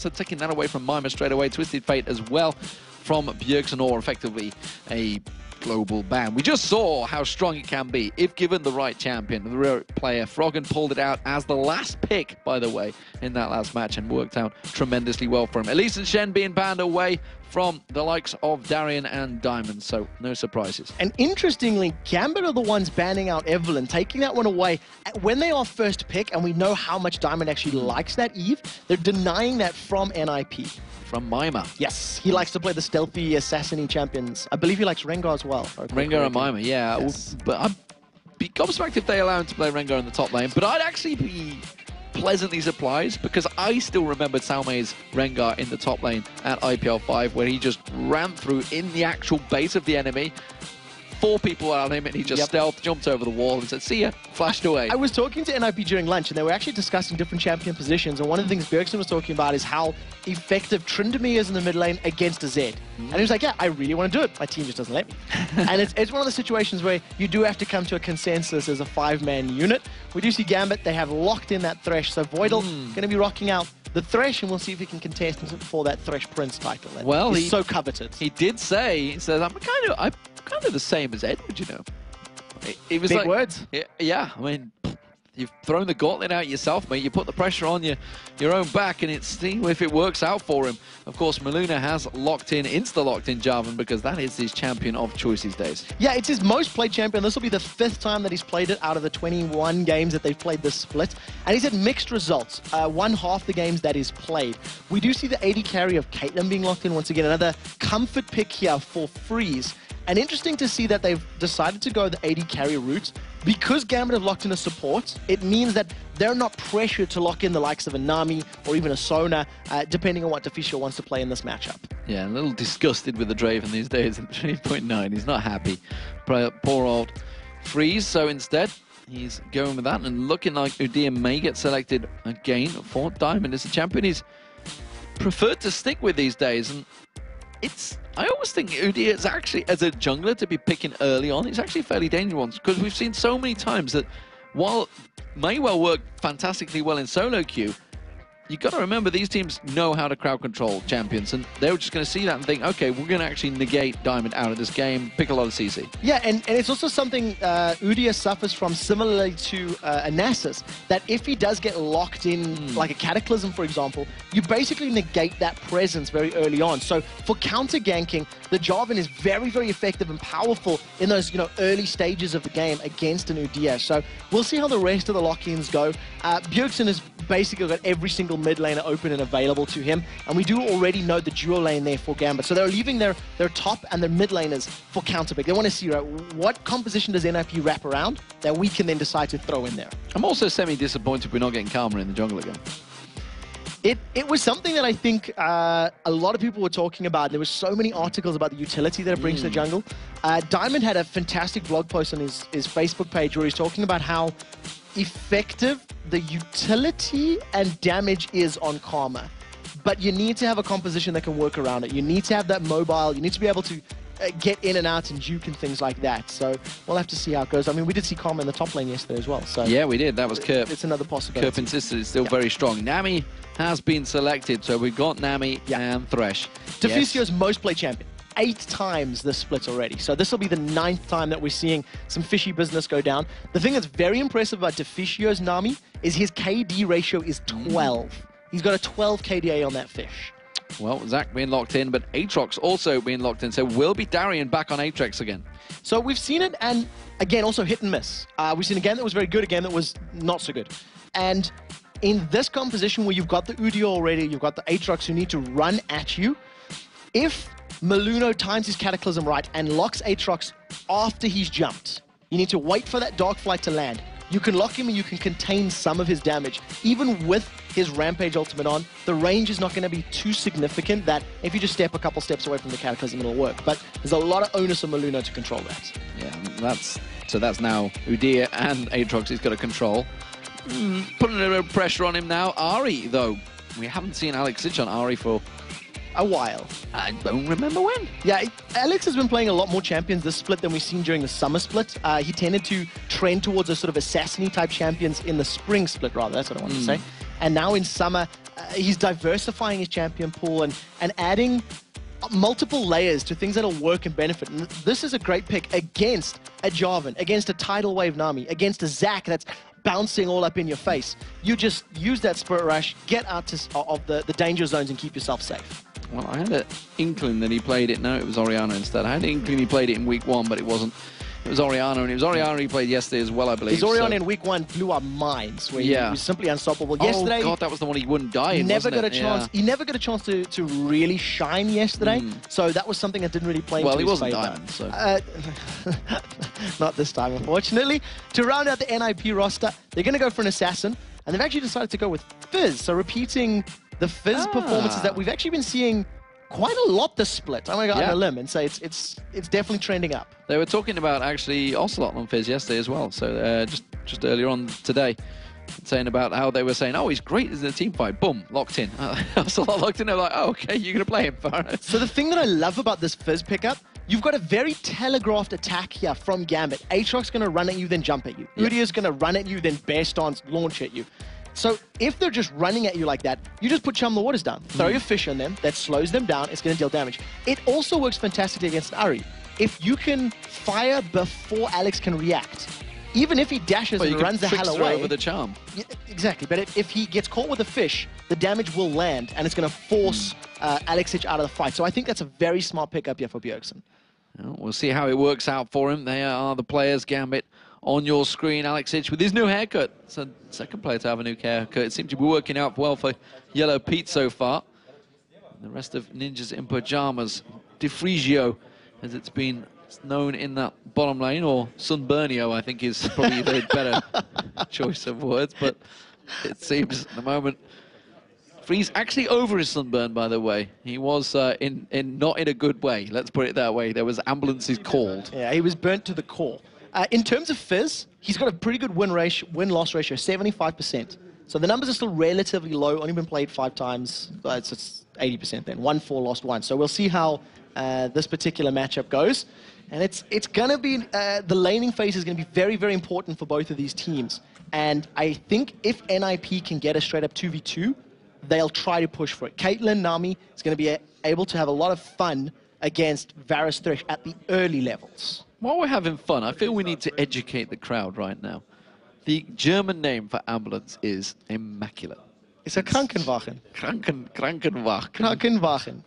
so taking that away from Mima straight away. Twisted Fate as well from Bjergsen, or effectively a global ban. We just saw how strong it can be if given the right champion, the right player. Froggen pulled it out as the last pick, by the way, in that last match, and worked out tremendously well for him. Elise and Shen being banned away from the likes of Darian and Diamond, so no surprises. And interestingly, Gambit are the ones banning out Evelyn, taking that one away. When they are first pick, and we know how much Diamond actually likes that Eve, they're denying that from NiP. From Mima. Yes, he likes to play the stealthy, assassin-y champions. I believe he likes Rengar as well. Rengar and Mima, yeah. Yes. But I'd be gobsmacked if they allow him to play Rengar in the top lane, but I'd actually be pleasantly surprised, because I still remember Salme's Rengar in the top lane at IPL 5, where he just ran through in the actual base of the enemy, 4 people on him, and he just stealth jumped over the wall and said, see ya, flashed away. I was talking to NiP during lunch, and they were actually discussing different champion positions, and one of the things Bjergsen was talking about is how effective Tryndamere is in the mid lane against a Zed. And he was like, yeah, I really want to do it. My team just doesn't let me. And it's one of the situations where you do have to come to a consensus as a 5-man unit. We do see Gambit, they have locked in that Thresh, so Voidal going to be rocking out the Thresh, and we'll see if he can contest for that Thresh Prince title. And well, he's so coveted. He did say, he says, I'm kind of the same as Edward, you know. It was Big like, words. Yeah, I mean, you've thrown the gauntlet out yourself, mate. You put the pressure on your own back, and it's seeing if it works out for him. Of course, Maluna has insta-locked in Jarvan, because that is his champion of choice these days. Yeah, it's his most played champion. This will be the 5th time that he's played it out of the 21 games that they've played this split. And he's had mixed results. One half the games that he's played. We do see the AD carry of Caitlyn being locked in once again. Another comfort pick here for Freeze. And interesting to see that they've decided to go the AD carry route. Because Gambit have locked in a support, it means that they're not pressured to lock in the likes of a Nami or even a Sona, depending on what Deficio wants to play in this matchup. Yeah, a little disgusted with the Draven these days at 3.9. He's not happy. Poor old Freeze. So instead, he's going with that, and looking like Udyr may get selected again for Diamond as a champion he's preferred to stick with these days. And I always think Udyr is actually, as a jungler, to be picking early on, it's actually fairly dangerous, because we've seen so many times that while may well work fantastically well in solo queue, you got to remember these teams know how to crowd control champions, and they're just going to see that and think, okay, we're going to actually negate Diamond out of this game, pick a lot of CC. Yeah, and it's also something Udyr suffers from similarly to Anasis, that if he does get locked in, like a Cataclysm, for example, you basically negate that presence very early on. So for counter-ganking, the Jarvan is very, very effective and powerful in those early stages of the game against an Udyr. So we'll see how the rest of the lock-ins go. Bjergsen has basically got every single mid laner open and available to him, and we do already know the duo lane there for Gambit. So they're leaving their top and their mid laners for counterpick. They want to see what composition does NiP wrap around that we can then decide to throw in there. I'm also semi-disappointed we're not getting Karma in the jungle again. It was something that I think a lot of people were talking about. There were so many articles about the utility that it brings to the jungle. Diamond had a fantastic blog post on his Facebook page where he's talking about how effective the utility and damage is on Karma. But you need to have a composition that can work around it. You need to have that mobile. You need to be able to get in and out and juke and things like that. So we'll have to see how it goes. I mean, we did see Karma in the top lane yesterday as well. So yeah, we did. That was Kerp. It's another possibility. Kerp insisted it's still very strong. Nami has been selected, so we've got Nami and Thresh. Deficio's most played champion. 8 times this split already. So this will be the 9th time that we're seeing some fishy business go down. The thing that's very impressive about Deficio's Nami is his KD ratio is 12. He's got a 12 KDA on that fish. Well, Zach being locked in, but Aatrox also being locked in. So will be Darian back on Aatrox again. So we've seen it, and again, also hit and miss. We've seen a game that was very good, a game that was not so good. And in this composition where you've got the Udyr already, you've got the Aatrox who need to run at you, if Maluna times his Cataclysm right and locks Aatrox after he's jumped, you need to wait for that Dark Flight to land. You can lock him and you can contain some of his damage. Even with his Rampage ultimate on, the range is not going to be too significant that if you just step a couple steps away from the Cataclysm, it'll work. But there's a lot of onus on Maluna to control that. Yeah, that's now Udyr and Aatrox he's got to control. Putting a little pressure on him now. Ahri, though, we haven't seen Alex Sich on Ahri for a while. I don't remember when. Yeah, Alex has been playing a lot more champions this split than we've seen during the summer split. He tended to trend towards a sort of assassin-y type champions in the spring split, rather. That's what I wanted to say. And now in summer, he's diversifying his champion pool and adding multiple layers to things that'll work and benefit. And this is a great pick against a Jarvan, against a Tidal Wave Nami, against a Zac that's bouncing all up in your face. You just use that Spirit Rush, get out of the danger zones and keep yourself safe. Well, I had an inkling that he played it. No, it was Orianna instead. I had an inkling he played it in week 1, but it wasn't. It was Orianna, and it was Orianna he played yesterday as well, I believe. His Orianna in week 1 blew our minds, where he was simply unstoppable. Yesterday, God, that was the one he wouldn't die in, never got a chance. He never got a chance to really shine yesterday, so that was something that didn't really play into his favor. Well, he wasn't diamond, so. Not this time, unfortunately. To round out the NiP roster, they're going to go for an assassin, and they've actually decided to go with Fizz, so repeating the Fizz performances that we've actually been seeing quite a lot this split. I'm going to go on a limb and say it's definitely trending up. They were talking about actually Ocelot on Fizz yesterday as well, so just earlier on today, saying about how they were saying, oh, he's great in the team fight. Boom, locked in. Ocelot locked in. They're like, oh, okay, you're going to play him. So the thing that I love about this Fizz pickup, you've got a very telegraphed attack here from Gambit. Aatrox's going to run at you, then jump at you. Udyr's going to run at you, then Bear Stance launch at you. So if they're just running at you like that, you just put Chum the Waters down. Throw your fish on them. That slows them down. It's going to deal damage. It also works fantastically against Ahri. If you can fire before Alex can react, even if he dashes and runs the hell away. Over the charm. Yeah, exactly. But if he gets caught with a fish, the damage will land, and it's going to force Alexic out of the fight. So I think that's a very smart pickup here for Bjergsen. Well, we'll see how it works out for him. They are the players, Gambit. On your screen, Alexic with his new haircut. It's a second player to have a new haircut. It seems to be working out well for Yellow Pete so far. And the rest of Ninjas in Pyjamas, Defrigio, as it's been known in that bottom lane, or Sunburnio, I think is probably the better choice of words, but it seems at the moment. Freeze actually over his sunburn, by the way. He was not in a good way, let's put it that way. There was ambulances called. Yeah, he was burnt to the core. In terms of Fizz, he's got a pretty good win-loss ratio, 75%. So the numbers are still relatively low, only been played 5 times. It's 80% then, 1-4, lost 1. So we'll see how this particular matchup goes. And it's going to be, the laning phase is going to be very, very important for both of these teams. And I think if NiP can get a straight-up 2v2, they'll try to push for it. Caitlyn, Nami is going to be able to have a lot of fun against Varus Thresh at the early levels. While we're having fun, I feel we need to educate the crowd right now. The German name for ambulance is immaculate. It's a Krankenwagen. Krankenwagen. Krankenwagen.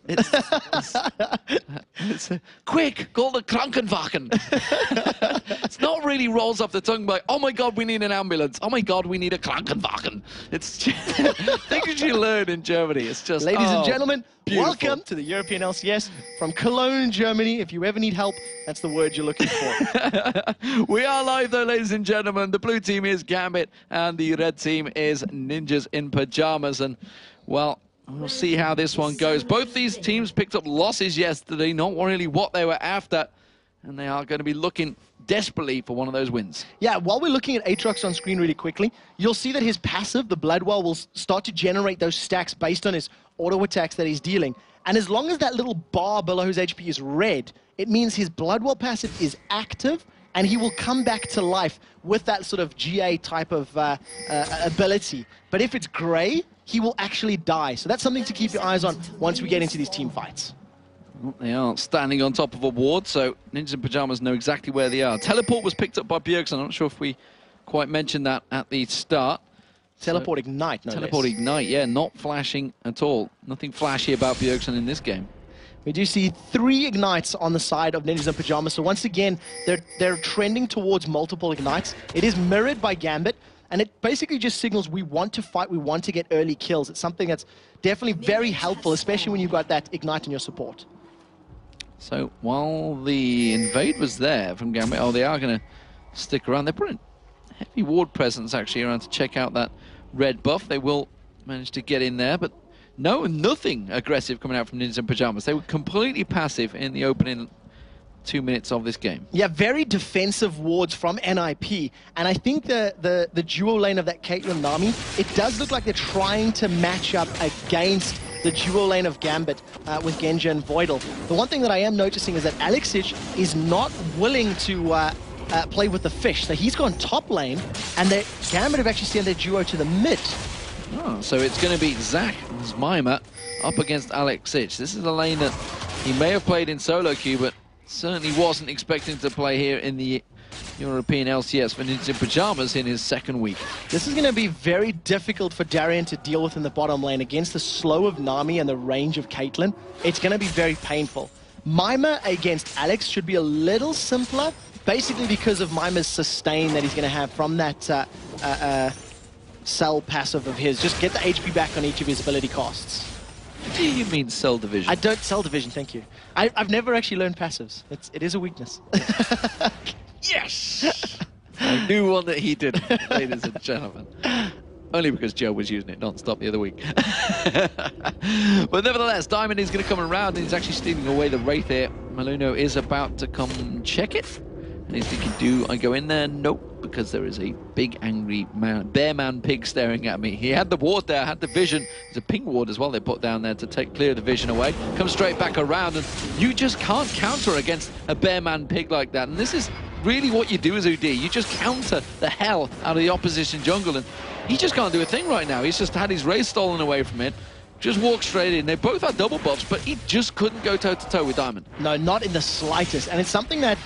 It's quick, call the Krankenwagen. It's not really rolls off the tongue by, oh my God, we need an ambulance. Oh my God, we need a Krankenwagen. It's things you learn in Germany. It's just, ladies and gentlemen, beautiful. Welcome to the European LCS from Cologne, Germany. If you ever need help, that's the word you're looking for. We are live though, ladies and gentlemen. The blue team is Gambit and the red team is Ninjas in Pyjamas. And, well, we'll see how this one goes. Both these teams picked up losses yesterday, not really what they were after. And they are going to be looking desperately for one of those wins. Yeah, while we're looking at Aatrox on screen really quickly, you'll see that his passive, the Bloodwell, will start to generate those stacks based on his auto attacks that he's dealing. And as long as that little bar below his HP is red, it means his Bloodwell passive is active, and he will come back to life with that sort of GA type of ability. But if it's gray, he will actually die. So that's something to keep your eyes on once we get into these team fights. Well, they are standing on top of a ward, so Ninjas in Pyjamas know exactly where they are. Teleport was picked up by Bjergsen. I'm not sure if we quite mentioned that at the start. Teleport Ignite, no Teleport less. Ignite, yeah, not flashing at all. Nothing flashy about Bjergsen in this game. We do see 3 Ignites on the side of Ninjas in Pyjamas. So once again, they're trending towards multiple Ignites. It is mirrored by Gambit, and it basically just signals we want to fight, we want to get early kills. It's something that's definitely very helpful, especially when you've got that Ignite in your support. So while the invade was there from Gambit, oh, they are going to stick around. They're putting heavy ward presence actually around to check out that red buff. They will manage to get in there, but nothing aggressive coming out from Ninjas in Pyjamas. They were completely passive in the opening 2 minutes of this game. Yeah, very defensive wards from NiP, and I think the duo lane of that Caitlyn Nami, it does look like they're trying to match up against the duo lane of Gambit with Genja and Voidal. The one thing that I am noticing is that Alexic is not willing to play with the fish, so he's gone top lane, and Gambit have actually sent their duo to the mid. Oh, so it's going to be Zach Zmima up against Alex Sitch. This is a lane that he may have played in solo queue, but certainly wasn't expecting to play here in the European LCS for Ninja Pyjamas in his second week. This is going to be very difficult for Darian to deal with in the bottom lane against the slow of Nami and the range of Caitlyn. It's going to be very painful. Mima against Alex should be a little simpler, basically because of Mima's sustain that he's going to have from that cell passive of his. Just get the HP back on each of his ability costs. What do you mean cell division? I don't cell division, thank you. I've never actually learned passives. It is a weakness. Yes! I knew one that he did, ladies and gentlemen. Only because Joe was using it non-stop the other week. But nevertheless, Diamond is going to come around and he's actually stealing away the Wraith here. Maluno is about to come check it. And he's thinking, do I go in there? Nope, because there is a big angry man, bear man pig staring at me. He had the ward there, had the vision. There's a ping ward as well they put down there to clear the vision away. Come straight back around, and you just can't counter against a bear man pig like that. And this is really what you do as UD. You just counter the hell out of the opposition jungle, and he just can't do a thing right now. He's just had his race stolen away from it. Just walked straight in. They both had double buffs, but he just couldn't go toe-to-toe with Diamond. No, not in the slightest. And it's something that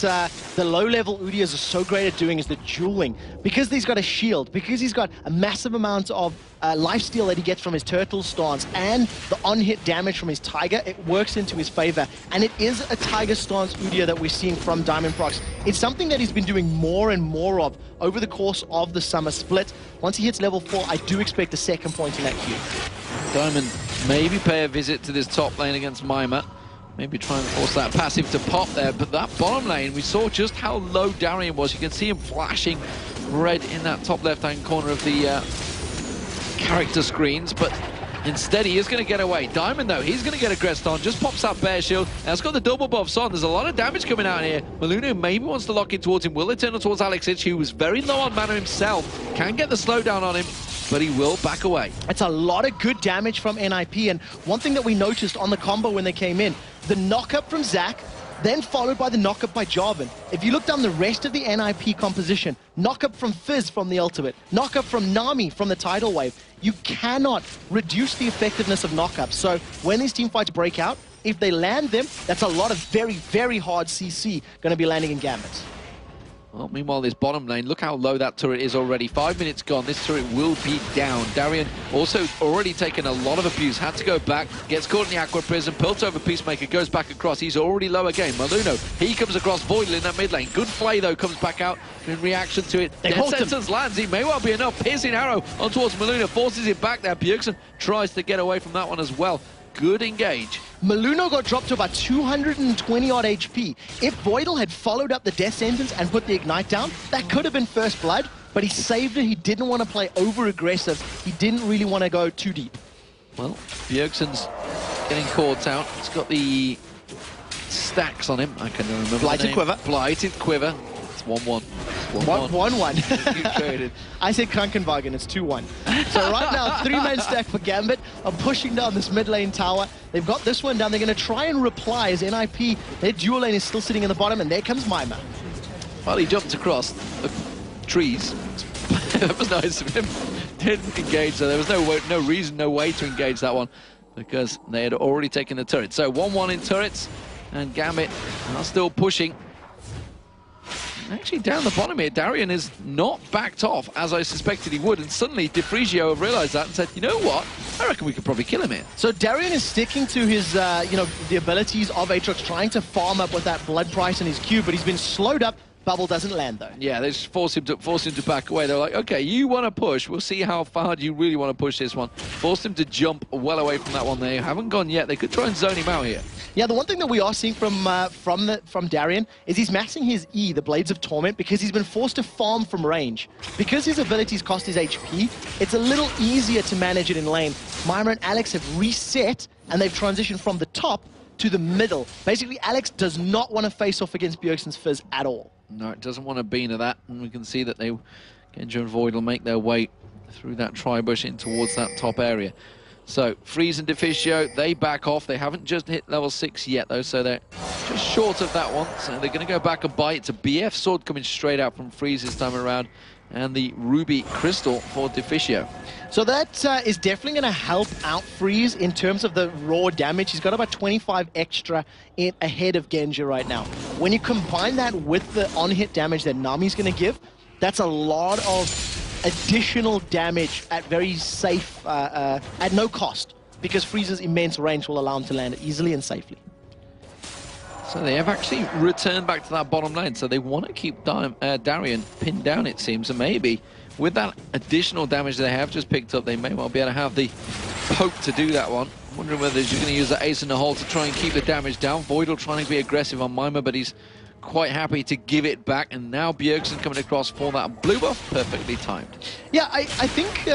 the low-level Udias are so great at doing is the dueling. Because he's got a shield, because he's got a massive amount of lifesteal that he gets from his turtle stance and the on-hit damage from his Tiger, it works into his favor. And it is a Tiger stance Udia that we're seeing from Diamond Prox. It's something that he's been doing more and more of over the course of the summer split. Once he hits level 4, I do expect a second point in that queue. Diamond maybe pay a visit to this top lane against Mima. Maybe try and force that passive to pop there. But that bottom lane, we saw just how low Darian was. You can see him flashing red in that top left-hand corner of the character screens. But instead, he is going to get away. Diamond, though, he's going to get aggressed on. Just pops that bear shield. Now, it's got the double buffs on. There's a lot of damage coming out here. Maluno maybe wants to lock in towards him. Will it turn towards Alex Sitch, who was very low on mana himself. Can get the slowdown on him, but he will back away. It's a lot of good damage from NiP, and one thing that we noticed on the combo when they came in, the knock-up from Zach, then followed by the knock-up by Jarvan. If you look down the rest of the NiP composition, knock-up from Fizz from the ultimate, knock-up from Nami from the tidal wave, you cannot reduce the effectiveness of knock-ups. So when these team fights break out, if they land them, that's a lot of very, very hard CC going to be landing in Gambit. Well, meanwhile, this bottom lane, look how low that turret is already. 5 minutes gone, this turret will be down. Darian also already taken a lot of abuse, had to go back, gets caught in the Aqua Prism, pulls over Peacemaker, goes back across. He's already low again. Maluno, he comes across Voidal in that mid lane. Good play, though, comes back out in reaction to it. Death Sentence lands, he may well be enough. Piercing arrow on towards Maluno, forces it back there. Bjergsen tries to get away from that one as well. Good engage. Maluno got dropped to about 220-odd HP. If Voidal had followed up the Death Sentence and put the Ignite down, that could have been first blood, but he saved it. He didn't want to play over-aggressive. He didn't really want to go too deep. Well, Bjergsen's getting caught out. He's got the stacks on him. I can remember Blighted Quiver. Blighted Quiver. It's 1-1. 1-1. I said Krankenwagen, it's 2-1. So right now, 3-man stack for Gambit. I'm pushing down this mid lane tower. They've got this one down. They're going to try and reply as NiP. Their dual lane is still sitting in the bottom, and there comes Mima. Well, he jumped across the trees. That was nice of him. Didn't engage, so there was no reason, no way to engage that one, because they had already taken the turret. So 1-1 in turrets, and Gambit are still pushing. Actually, down the bottom here, Darian is not backed off, as I suspected he would, and suddenly DeFrigio realized that and said, you know what, I reckon we could probably kill him here. So Darian is sticking to his, the abilities of Aatrox, trying to farm up with that blood price in his Q, but he's been slowed up. Bubble doesn't land, though. Yeah, they just force him to back away. They're like, okay, you want to push. We'll see how far you really want to push this one. Forced him to jump well away from that one. They haven't gone yet. They could try and zone him out here. Yeah, the one thing that we are seeing from Darian is he's maxing his E, the Blades of Torment, because he's been forced to farm from range. Because his abilities cost his HP, it's a little easier to manage it in lane. Mima and Alex have reset, and they've transitioned from the top to the middle. Basically, Alex does not want to face off against Bjergsen's Fizz at all. No, it doesn't want to be into that, and we can see that Genja and Void will make their way through that tri-bush in towards that top area. So, Freeze and Deficio, they back off. They haven't just hit level 6 yet, though, so they're just short of that one. So they're going to go back and buy. It's a BF sword coming straight out from Freeze this time around. and the Ruby Crystal for Deficio. So that is definitely going to help out Freeze in terms of the raw damage. He's got about 25 extra ahead of Genja right now. When you combine that with the on-hit damage that Nami's going to give, that's a lot of additional damage at very safe, at no cost, because Freeze's immense range will allow him to land it easily and safely. So they have actually returned back to that bottom lane, so they want to keep Darian pinned down, it seems, and maybe with that additional damage they have just picked up, they may well be able to have the poke to do that one. I'm wondering whether he's going to use the ace in the hole to try and keep the damage down. Voidal trying to be aggressive on Mima, but he's quite happy to give it back, and now Bjergsen coming across for that blue buff, perfectly timed. Yeah, I think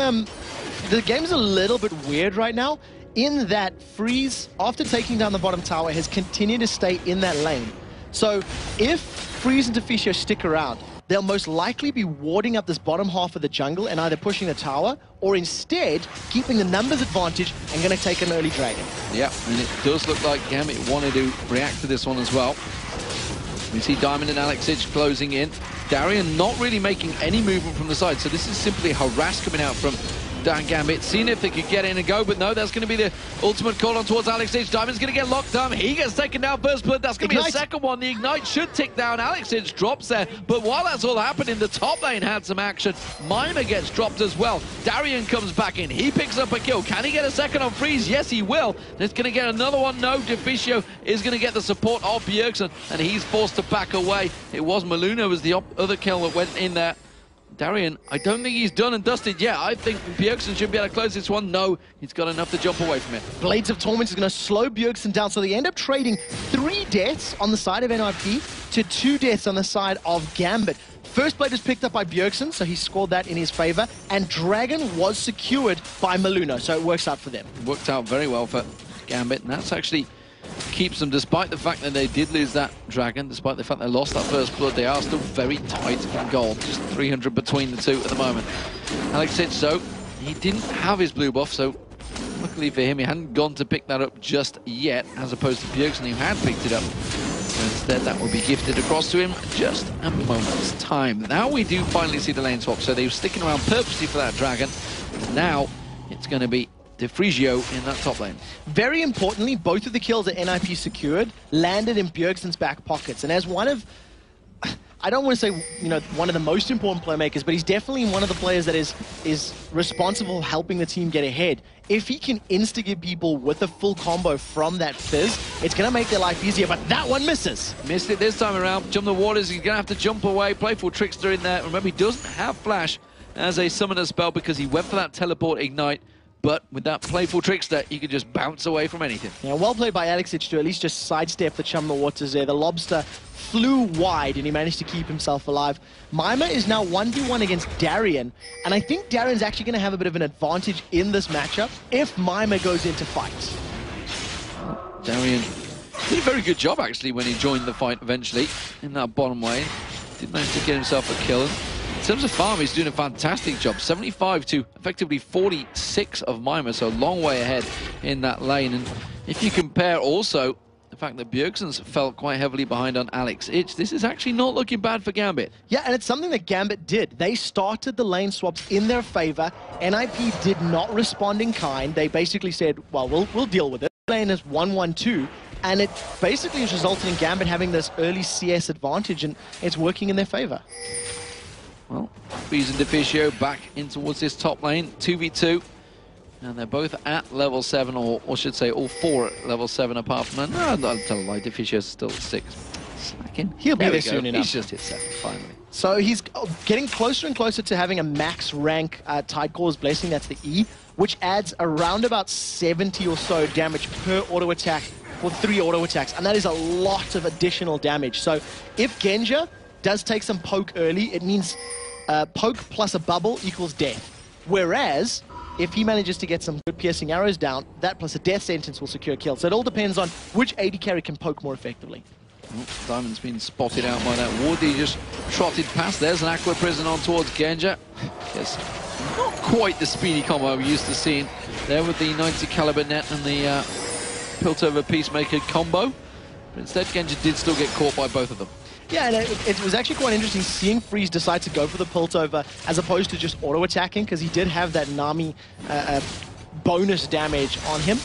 the game's a little bit weird right now, in that Freeze, after taking down the bottom tower, has continued to stay in that lane. So if Freeze and Deficio stick around, they'll most likely be warding up this bottom half of the jungle and either pushing the tower, or instead keeping the numbers advantage and going to take an early dragon. Yeah, and it does look like Gambit wanted to react to this one as well. We see Diamond and Alex Itch closing in. Darian not really making any movement from the side, so this is simply harass coming out from Dan Gambit, seeing if they could get in and go, but no, that's going to be the ultimate call on towards Alex Itch. Diamond's going to get locked down. He gets taken down first blood. That's going to be a second one. The Ignite should tick down. Alex Itch drops there, but while that's all happening, the top lane had some action. Mima gets dropped as well. Darian comes back in. He picks up a kill. Can he get a second on Freeze? Yes, he will. There's going to get another one. No, Deficio is going to get the support of Bjergsen, and he's forced to back away. It was Maluna was the other kill that went in there. Darian, I don't think he's done and dusted yet. I think Bjergsen should be able to close this one. No, he's got enough to jump away from it. Blades of Torment is going to slow Bjergsen down, so they end up trading 3 deaths on the side of NiP to 2 deaths on the side of Gambit. First blade was picked up by Bjergsen, so he scored that in his favor, and Dragon was secured by Maluna, so it works out for them. Worked out very well for Gambit, and that's actually keeps them, despite the fact that they did lose that Dragon, despite the fact they lost that first blood, they are still very tight in gold. Just 300 between the two at the moment. Alex Itch, so he didn't have his blue buff, so luckily for him, he hadn't gone to pick that up just yet, as opposed to Bjergsen, who had picked it up. So instead, that will be gifted across to him just a moment's time. Now we do finally see the lane swap, so they were sticking around purposely for that Dragon. Now it's going to be Deficio in that top lane. Very importantly, both of the kills that NiP secured landed in Bjergsen's back pockets. And as one of, I don't want to say, you know, one of the most important playmakers, but he's definitely one of the players that is responsible for helping the team get ahead. If he can insta-give people with a full combo from that fizz, it's going to make their life easier, but that one misses. Missed it this time around. Jump the waters, he's going to have to jump away. Playful Trickster in there. Remember, he doesn't have Flash as a summoner spell because he went for that teleport Ignite. But with that Playful Trickster, he could just bounce away from anything. Yeah, well played by Alex Itch to at least just sidestep the Chum the Waters there. The Lobster flew wide and he managed to keep himself alive. Mima is now 1v1 against Darian, and I think Darian's actually going to have a bit of an advantage in this matchup if Mima goes into fight. Darian did a very good job actually when he joined the fight eventually in that bottom lane. Did manage to get himself a kill. In terms of farm, he's doing a fantastic job. 75 to effectively 46 of Mima, so a long way ahead in that lane. And if you compare also the fact that Bjergsen's fell quite heavily behind on Alex Itch, this is actually not looking bad for Gambit. Yeah, and it's something that Gambit did. They started the lane swaps in their favor. NiP did not respond in kind. They basically said, well, we'll deal with it. Lane is 1-1-2. And it basically has resulted in Gambit having this early CS advantage, and it's working in their favor. Well, Freeze and Deficio back in towards this top lane, 2v2. And they're both at level 7, or should say all 4 at level 7 apart from... No, I'll tell a lie, Deficio's still at 6. Slacking. He'll be there soon enough. He's just hit 7, finally. So he's getting closer and closer to having a max rank Tidecore's Blessing, that's the E, which adds around about 70 or so damage per auto attack for 3 auto attacks. And that is a lot of additional damage. So if Genja does take some poke early, it means poke plus a bubble equals death. Whereas, if he manages to get some good piercing arrows down, that plus a death sentence will secure a kill. So it all depends on which AD carry can poke more effectively. Oh, Diamond's been spotted out by that ward. He just trotted past. There's an Aqua Prison on towards Genja. Yes, not quite the speedy combo we're used to seeing there with the 90 caliber net and the Piltover Peacemaker combo. But instead, Genja did still get caught by both of them. Yeah, and it was actually quite interesting seeing Freeze decide to go for the Piltover as opposed to just auto-attacking, because he did have that Nami bonus damage on him.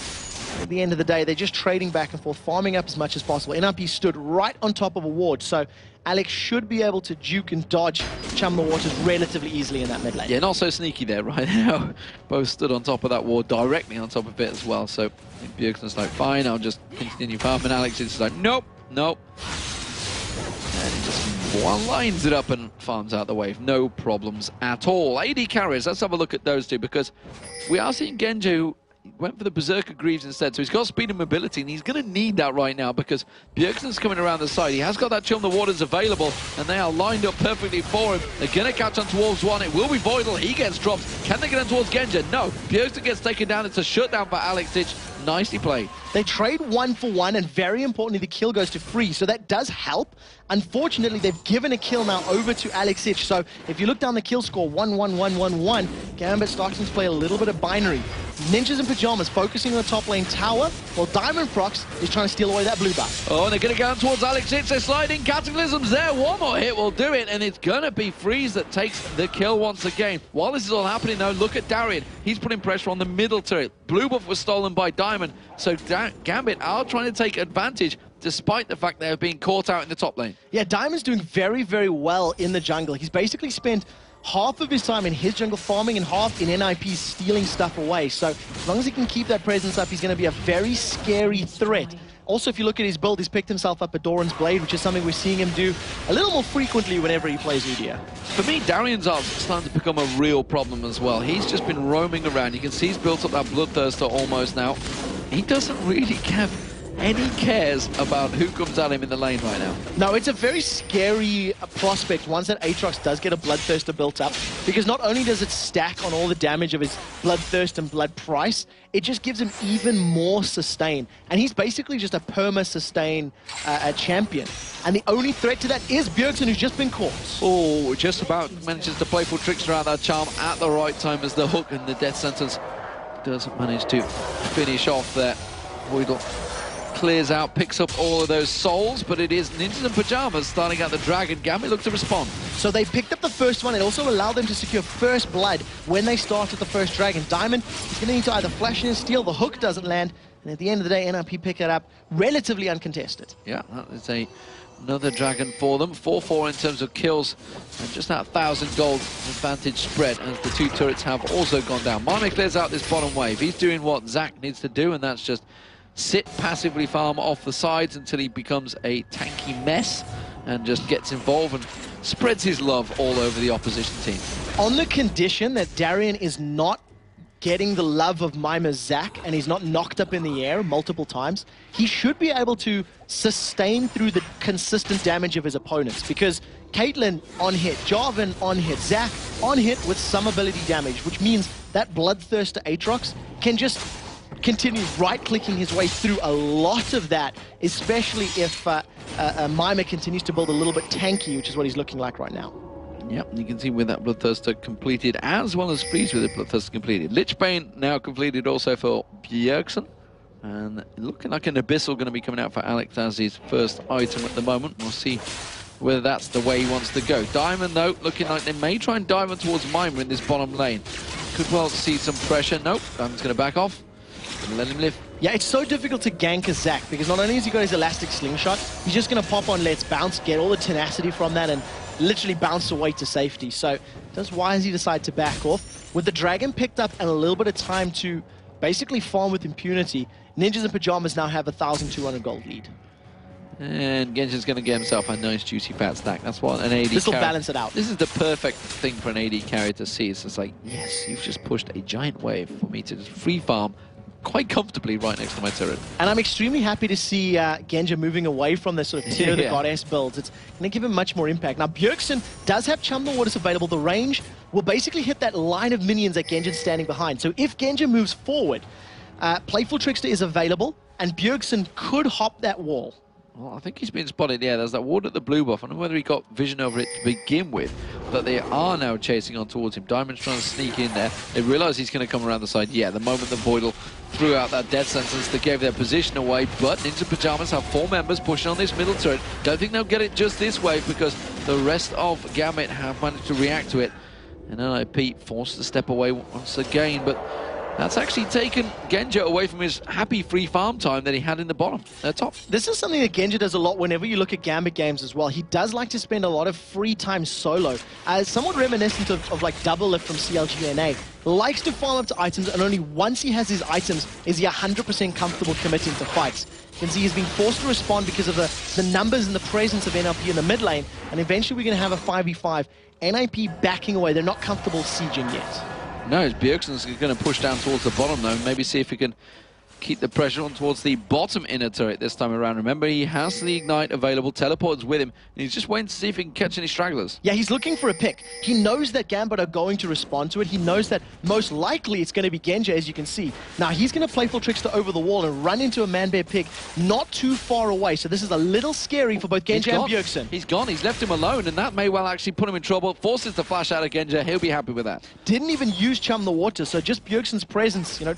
At the end of the day, they're just trading back and forth, farming up as much as possible. NiP stood right on top of a ward, so Alex should be able to juke and dodge Chum the Waters relatively easily in that mid lane. Yeah, not so sneaky there right now. Both stood on top of that ward, directly on top of it as well. So Bjergsen's like, fine, I'll just continue farming. Alex is like, nope, nope. And he just one lines it up and farms out the wave. No problems at all. AD carries, let's have a look at those two, because we are seeing Genji, who went for the Berserker Greaves instead, so he's got speed and mobility, and he's going to need that right now because Bjergsen's coming around the side. He has got that Chill in the Waters available, and they are lined up perfectly for him. They're going to catch on towards one. It will be Voidal. He gets dropped. Can they get on towards Genji? No. Bjergsen gets taken down. It's a shutdown for Alex Ditch. Nicely played. They trade 1-for-1, and very importantly, the kill goes to Freeze, so that does help. Unfortunately, they've given a kill now over to Alex Ditch, so if you look down the kill score, 1-1-1-1-1, Gambit starting to play a little bit of binary. Ninjas and Pyjamas focusing on the top lane tower, while Diamond Prox is trying to steal away that blue buff. Oh, and they're going to go down towards Alex Ditch. They're sliding. Cataclysm's there. One more hit will do it, and it's going to be Freeze that takes the kill once again. While this is all happening, though, look at Darian. He's putting pressure on the middle turret. Blue buff was stolen by Diamond, so Gambit are trying to take advantage despite the fact they're being caught out in the top lane. Yeah, Diamond's doing very, very well in the jungle. He's basically spent half of his time in his jungle farming and half in NiP stealing stuff away. So as long as he can keep that presence up, he's going to be a very scary threat. Also, if you look at his build, he's picked himself up a Doran's Blade, which is something we're seeing him do a little more frequently whenever he plays Udyr. For me, Darian's art's starting to become a real problem as well. He's just been roaming around. You can see he's built up that Bloodthirster almost now. He doesn't really have any cares about who comes at him in the lane right now. No, it's a very scary prospect once that Aatrox does get a Bloodthirster built up, because not only does it stack on all the damage of his Bloodthirst and Blood Price, it just gives him even more sustain. And he's basically just a perma-sustain champion. And the only threat to that is Bjergsen, who's just been caught. Oh, just about manages to playful trickster out that charm at the right time as the hook and the death sentence doesn't manage to finish off there. Voidal clears out, picks up all of those souls, but it is Ninjas and Pyjamas starting out the Dragon. Gambit look to respond. So they picked up the first one. It also allowed them to secure first blood when they started the first Dragon. Diamond is going to need to either flash in and steal. The hook doesn't land, and at the end of the day, NiP pick it up relatively uncontested. Yeah, that is another Dragon for them. 4-4 in terms of kills, and just that 1,000 gold advantage spread as the two turrets have also gone down. Mime clears out this bottom wave. He's doing what Zach needs to do, and that's just sit passively farm off the sides until he becomes a tanky mess and just gets involved and spreads his love all over the opposition team. On the condition that Darian is not getting the love of Mimer Zach and he's not knocked up in the air multiple times, he should be able to sustain through the consistent damage of his opponents, because Caitlyn on hit, Jarvan on hit, Zach on hit with some ability damage, which means that Bloodthirster Aatrox can just continue right-clicking his way through a lot of that, especially if Mimer continues to build a little bit tanky, which is what he's looking like right now. Yep, you can see with that Bloodthirster completed, as well as Freeze with the Bloodthirster completed. Lichbane now completed also for Bjergsen. And looking like an Abyssal going to be coming out for Alex as his first item at the moment. We'll see whether that's the way he wants to go. Diamond, though, looking like they may try and dive in towards Mimer in this bottom lane. Could well see some pressure. Nope, Diamond's going to back off. Let him live. Yeah, it's so difficult to gank a Zac, because not only has he got his elastic slingshot, he's just going to pop on Let's Bounce, get all the tenacity from that, and literally bounce away to safety. So that's why he decided to back off. With the Dragon picked up and a little bit of time to basically farm with impunity, Ninjas and Pyjamas now have a 1,200 gold lead. And Genshin's going to get himself a nice juicy fat stack. That's what an AD This will balance it out. This is the perfect thing for an AD carry to see. It's just like, yes, you've just pushed a giant wave for me to just free farm quite comfortably right next to my turret. And I'm extremely happy to see Genja moving away from this sort of Tear the Goddess builds. It's going to give him much more impact. Now, Bjergsen does have Chum the Waters available. The range will basically hit that line of minions that Genja's standing behind. So if Genja moves forward, Playful Trickster is available, and Bjergsen could hop that wall. Well, I think he's been spotted. Yeah, there's that ward at the blue buff. I don't know whether he got vision over it to begin with, but they are now chasing on towards him. Diamond's trying to sneak in there. They realise he's going to come around the side. Yeah, the moment the Voidal threw out that death sentence, they gave their position away, but Ninja Pyjamas have 4 members pushing on this middle turret. Don't think they'll get it just this wave because the rest of Gambit have managed to react to it. And NiP forced to step away once again, but that's actually taken Genja away from his happy free farm time that he had in the bottom, top. This is something that Genja does a lot whenever you look at Gambit games as well. He does like to spend a lot of free time solo, somewhat reminiscent of like Double Lift from CLGNA. Likes to farm up to items, and only once he has his items is he 100% comfortable committing to fights. You can see he's been forced to respond because of the numbers and the presence of NiP in the mid lane, and eventually we're going to have a 5v5. NiP backing away. They're not comfortable sieging yet. No, Bjergsen's going to push down towards the bottom, though. Maybe see if he can keep the pressure on towards the bottom inner turret this time around. Remember, he has the Ignite available. Teleport's with him. And he's just waiting to see if he can catch any stragglers. Yeah, he's looking for a pick. He knows that Gambit are going to respond to it. He knows that most likely it's going to be Genja, as you can see. Now, he's going to play Full Trickster over the wall and run into a man-bear pick not too far away. So this is a little scary for both Genja and Bjergsen. He's gone. He's left him alone, and that may well actually put him in trouble. Forces the flash out of Genja. He'll be happy with that. Didn't even use Chum the Water, so just Bjergsen's presence, you know,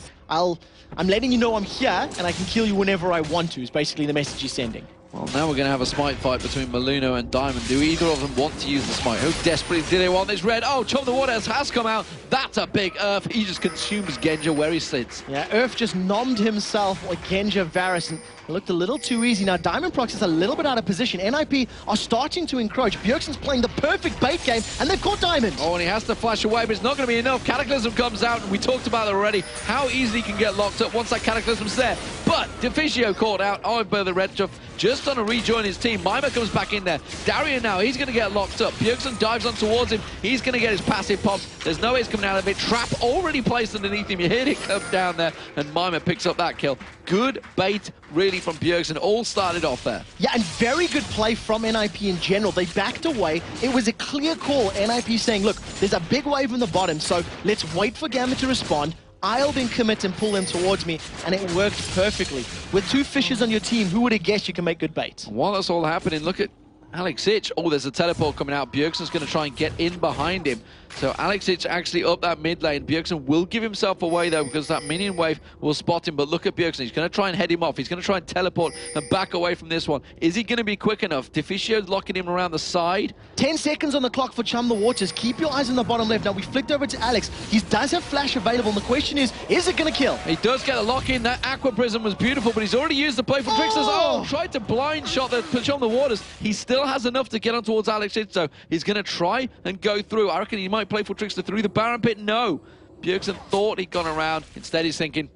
I'm letting you know I'm here, and I can kill you whenever I want to, is basically the message he's sending. Well, now we're going to have a smite fight between Maluno and Diamond. Do either of them want to use the smite? Who desperately do they want this red? Oh, Chum the Waters has come out. That's a big Earth. He just consumes Genja where he sits. Yeah, Earth just nommed himself like Genja Varus, and it looked a little too easy. Now, Diamond Prox is a little bit out of position. NiP are starting to encroach. Bjergsen's playing the perfect bait game, and they've caught Diamond. Oh, and he has to flash away, but it's not going to be enough. Cataclysm comes out, and we talked about it already, how easily he can get locked up once that Cataclysm's there. But Deficio caught out by the red stuff, just on a rejoin his team. Mima comes back in there. Darian now, he's going to get locked up. Bjergsen dives on towards him. He's going to get his passive pops. There's no ways coming out of it. Trap already placed underneath him. You hear it come down there, and Mima picks up that kill. Good bait, really, from Bjergsen. All started off there. Yeah, and very good play from NiP in general. They backed away. It was a clear call. NiP saying, look, there's a big wave in the bottom, so let's wait for Gambit to respond. I'll then commit and pull them towards me, and it worked perfectly. With 2 fishes on your team, who would have guessed you can make good bait? While that's all happening, look at Alexic. Oh, there's a teleport coming out. Bjergsen's going to try and get in behind him. So Alexic actually up that mid lane. Bjergsen will give himself away, though, because that minion wave will spot him. But look at Bjergsen. He's going to try and head him off. He's going to try and teleport and back away from this one. Is he going to be quick enough? Deficio's locking him around the side. 10 seconds on the clock for Chum the Waters. Keep your eyes on the bottom left. Now, we flicked over to Alex. He does have flash available, and the question is it going to kill? He does get a lock in. That Aqua Prism was beautiful, but he's already used the Playful Tricksters. Oh, tried to blind shot the Chum the Waters. He still has enough to get on towards Alexic, so he's going to try and go through. I reckon he might Playful Trickster through the Baron Pit. No. Bjergsen thought he'd gone around. Instead, he's thinking,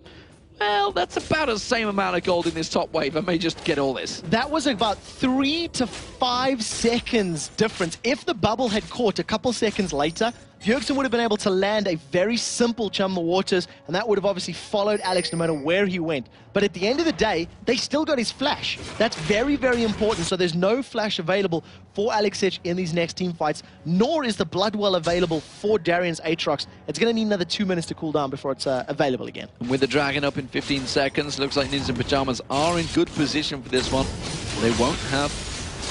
well, that's about the same amount of gold in this top wave. I may just get all this. That was about 3 to 5 seconds difference. If the bubble had caught a couple seconds later, Bjergsen would have been able to land a very simple Chum the Waters, and that would have obviously followed Alex no matter where he went. But at the end of the day, they still got his flash. That's very, very important. So there's no flash available for Alexic in these next team fights, nor is the Bloodwell available for Darian's Aatrox. It's going to need another 2 minutes to cool down before it's available again. And with the Dragon up in 15 seconds, looks like Ninja Pyjamas are in good position for this one. They won't have...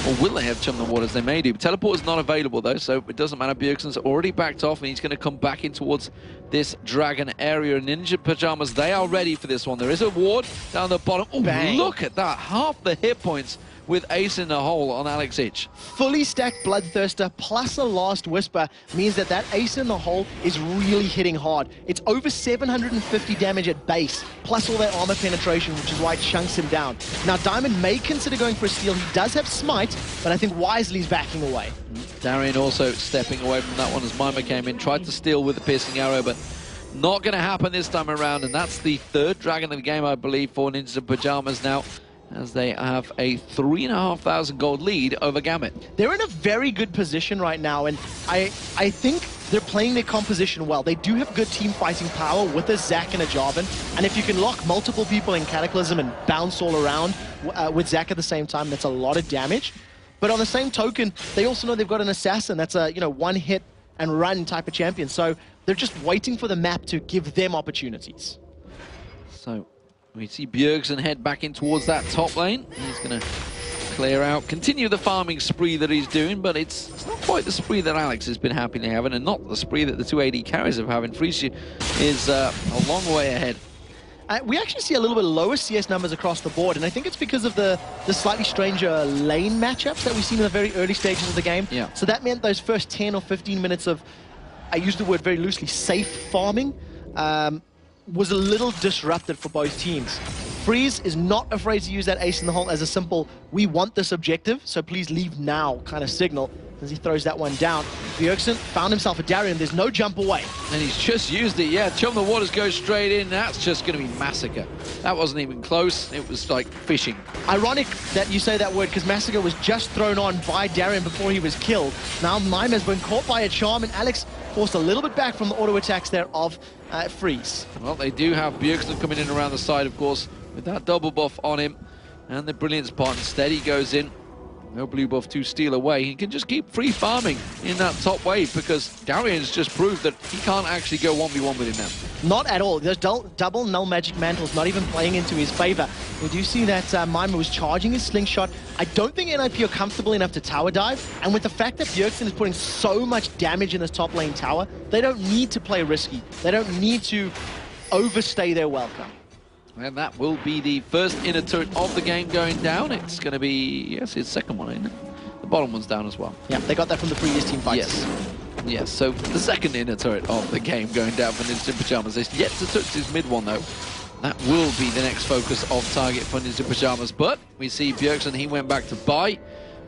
or will they have Chum the Waters? They may do. Teleport is not available, though, so it doesn't matter. Bjergsen's already backed off, and he's going to come back in towards this Dragon area. Ninja Pyjamas, they are ready for this one. There is a ward down the bottom. Oh, look at that. Half the hit points with Ace in the hole on Alexic. Fully stacked Bloodthirster plus a Last Whisper means that that Ace in the hole is really hitting hard. It's over 750 damage at base, plus all that armor penetration, which is why it chunks him down. Now, Diamond may consider going for a steal. He does have Smite, but I think wisely he's backing away. Darian also stepping away from that one as Mima came in, tried to steal with the Piercing Arrow, but not going to happen this time around, and that's the 3rd Dragon of the game, I believe, for Ninja Pyjamas now, as they have a 3,500 gold lead over Gambit. They're in a very good position right now, and I think they're playing their composition well. They do have good team fighting power with a Zac and a Jarvan, and if you can lock multiple people in Cataclysm and bounce all around with Zac at the same time, that's a lot of damage. But on the same token, they also know they've got an Assassin that's a one hit and run type of champion, so they're just waiting for the map to give them opportunities. So we see Bjergsen head back in towards that top lane. He's going to clear out, continue the farming spree that he's doing, but it's not quite the spree that Alex has been happily having, and not the spree that the two AD carries have having. Freeze is a long way ahead. We actually see a little bit lower CS numbers across the board, and I think it's because of the slightly stranger lane matchups that we've seen in the very early stages of the game. Yeah. So that meant those first 10 or 15 minutes of, I use the word very loosely, safe farming, was a little disrupted for both teams. Freeze is not afraid to use that ace in the hole as a simple, we want this objective, so please leave now kind of signal, as he throws that one down. Bjergsen found himself a Darien, there's no jump away. And he's just used it, yeah. Chum the Waters goes straight in, that's just going to be Massacre. That wasn't even close, it was like fishing. Ironic that you say that word, because Massacre was just thrown on by Darien before he was killed. Now Mime has been caught by a charm, and Alex forced a little bit back from the auto attacks there of Freeze. Well, they do have Bjergsen coming in around the side, of course, with that double buff on him. And the brilliant spot, instead he goes in. No blue buff to steal away. He can just keep free farming in that top wave, because Darian's just proved that he can't actually go 1v1 with him now. Not at all. There's double null magic mantles not even playing into his favor. We do see that Mime was charging his slingshot. I don't think NiP are comfortable enough to tower dive, and with the fact that Bjergsen is putting so much damage in this top lane tower, they don't need to play risky. They don't need to overstay their welcome. And that will be the first inner turret of the game going down. It's going to be, yes, it's second one, isn't it? The bottom one's down as well. Yeah, they got that from the previous team fights. Yes. Yes, so the second inner turret of the game going down for Ninja Pyjamas. They've yet to touch his mid one, though. That will be the next focus of target for Ninja Pyjamas. But we see Bjergsen, he went back to buy.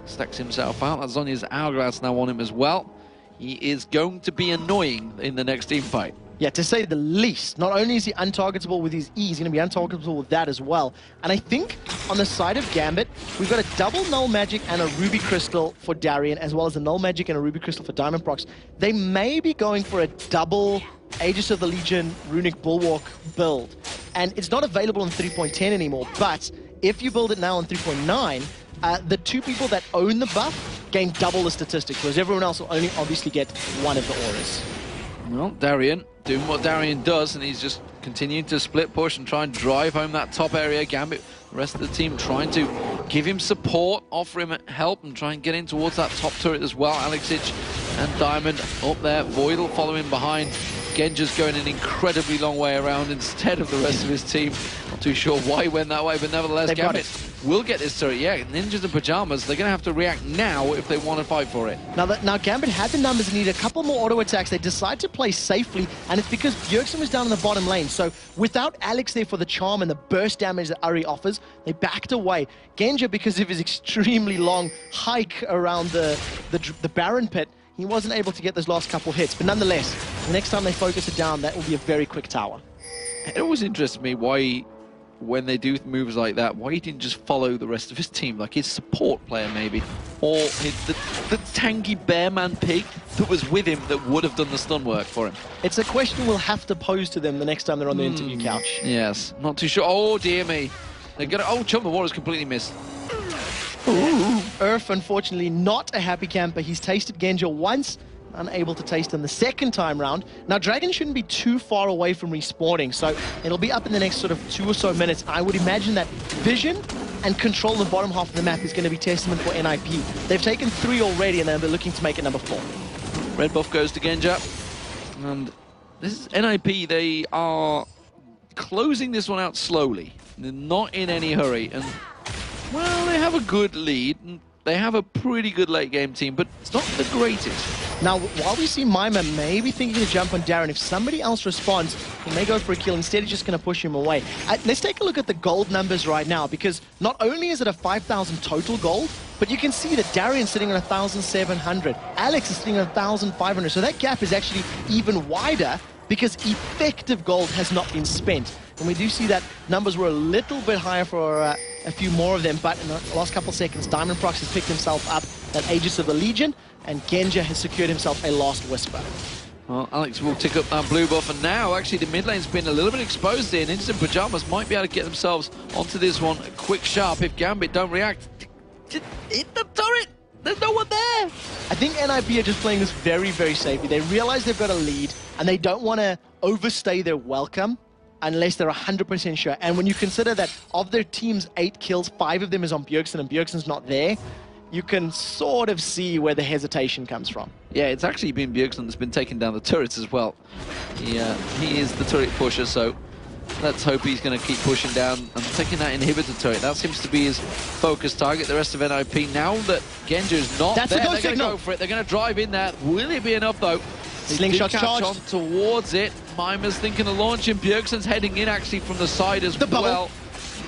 Stacks himself out. That's Zonya's Hourglass now on him as well. He is going to be annoying in the next team fight. Yeah, to say the least. Not only is he untargetable with his E, he's going to be untargetable with that as well. And I think on the side of Gambit, we've got a double Null Magic and a Ruby Crystal for Darien, as well as a Null Magic and a Ruby Crystal for Diamond Prox. They may be going for a double Aegis of the Legion Runic Bulwark build. And it's not available in 3.10 anymore, but if you build it now on 3.9, the two people that own the buff gain double the statistics, whereas everyone else will only obviously get one of the auras. Well, Darien doing what Darien does, and he's just continuing to split push and try and drive home that top area. Gambit, the rest of the team trying to give him support, offer him help, and try and get in towards that top turret as well. Alexic and Diamond up there. Voidal following behind. Genja's going an incredibly long way around instead of the rest of his team. Not too sure why he went that way, but nevertheless, Gambit will get this turret. Yeah, Ninjas and Pyjamas, they're going to have to react now if they want to fight for it. Now Gambit had the numbers and needed a couple more auto attacks. They decide to play safely, and it's because Bjergsen was down in the bottom lane. So without Alex there for the charm and the burst damage that Uri offers, they backed away. Genja, because of his extremely long hike around the Baron pit, he wasn't able to get those last couple hits. But nonetheless, the next time they focus it down, that will be a very quick tower. It always interests me why, when they do moves like that, why he didn't just follow the rest of his team, like his support player maybe, or the tanky Bearman pig that was with him that would have done the stun work for him. It's a question we'll have to pose to them the next time they're on the interview couch. Yes, not too sure. Oh dear me, they're gonna. Oh, Chum the Water's completely missed. Ooh. Earth, unfortunately, not a happy camper. He's tasted Genja once, unable to taste him the second time round. Now, Dragon shouldn't be too far away from respawning, so it'll be up in the next sort of 2 or so minutes. I would imagine that vision and control in the bottom half of the map is going to be testament for NiP. They've taken 3 already, and they're looking to make it number 4. Red buff goes to Genja, and this is NiP. They are closing this one out slowly. They're not in any hurry, and well, they have a good lead, and they have a pretty good late game team, but it's not the greatest. Now, while we see Mima maybe thinking to jump on Darren, if somebody else responds, he may go for a kill. Instead, he's just going to push him away. Let's take a look at the gold numbers right now, because not only is it a 5,000 total gold, but you can see that Darian's sitting on 1,700. Alex is sitting on 1,500, so that gap is actually even wider because effective gold has not been spent. And we do see that numbers were a little bit higher for a few more of them, but in the last couple of seconds, Diamond Prox has picked himself up that Aegis of the Legion, and Genja has secured himself a last Whisper. Well, Alex will tick up that blue buff, and now actually the mid lane's been a little bit exposed here. Ninjas and Pyjamas might be able to get themselves onto this one quick sharp if Gambit don't react. Just hit the turret! There's no one there! I think NiP are just playing this very, very safely. They realize they've got a lead, and they don't want to overstay their welcome. unless they're 100% sure. And when you consider that of their team's 8 kills, 5 of them is on Bjergsen, and Bjergsen's not there, you can sort of see where the hesitation comes from. Yeah, it's actually been Bjergsen that's been taking down the turrets as well. He is the turret pusher, so let's hope he's going to keep pushing down and taking that inhibitor turret. That seems to be his focus target. The rest of NiP, now that Genja is not there, they're going to go for it. They're going to drive in there. Will it be enough, though? Slingshot charged on towards it. Mimer's thinking of launching. Bjergsen's heading in actually from the side as well.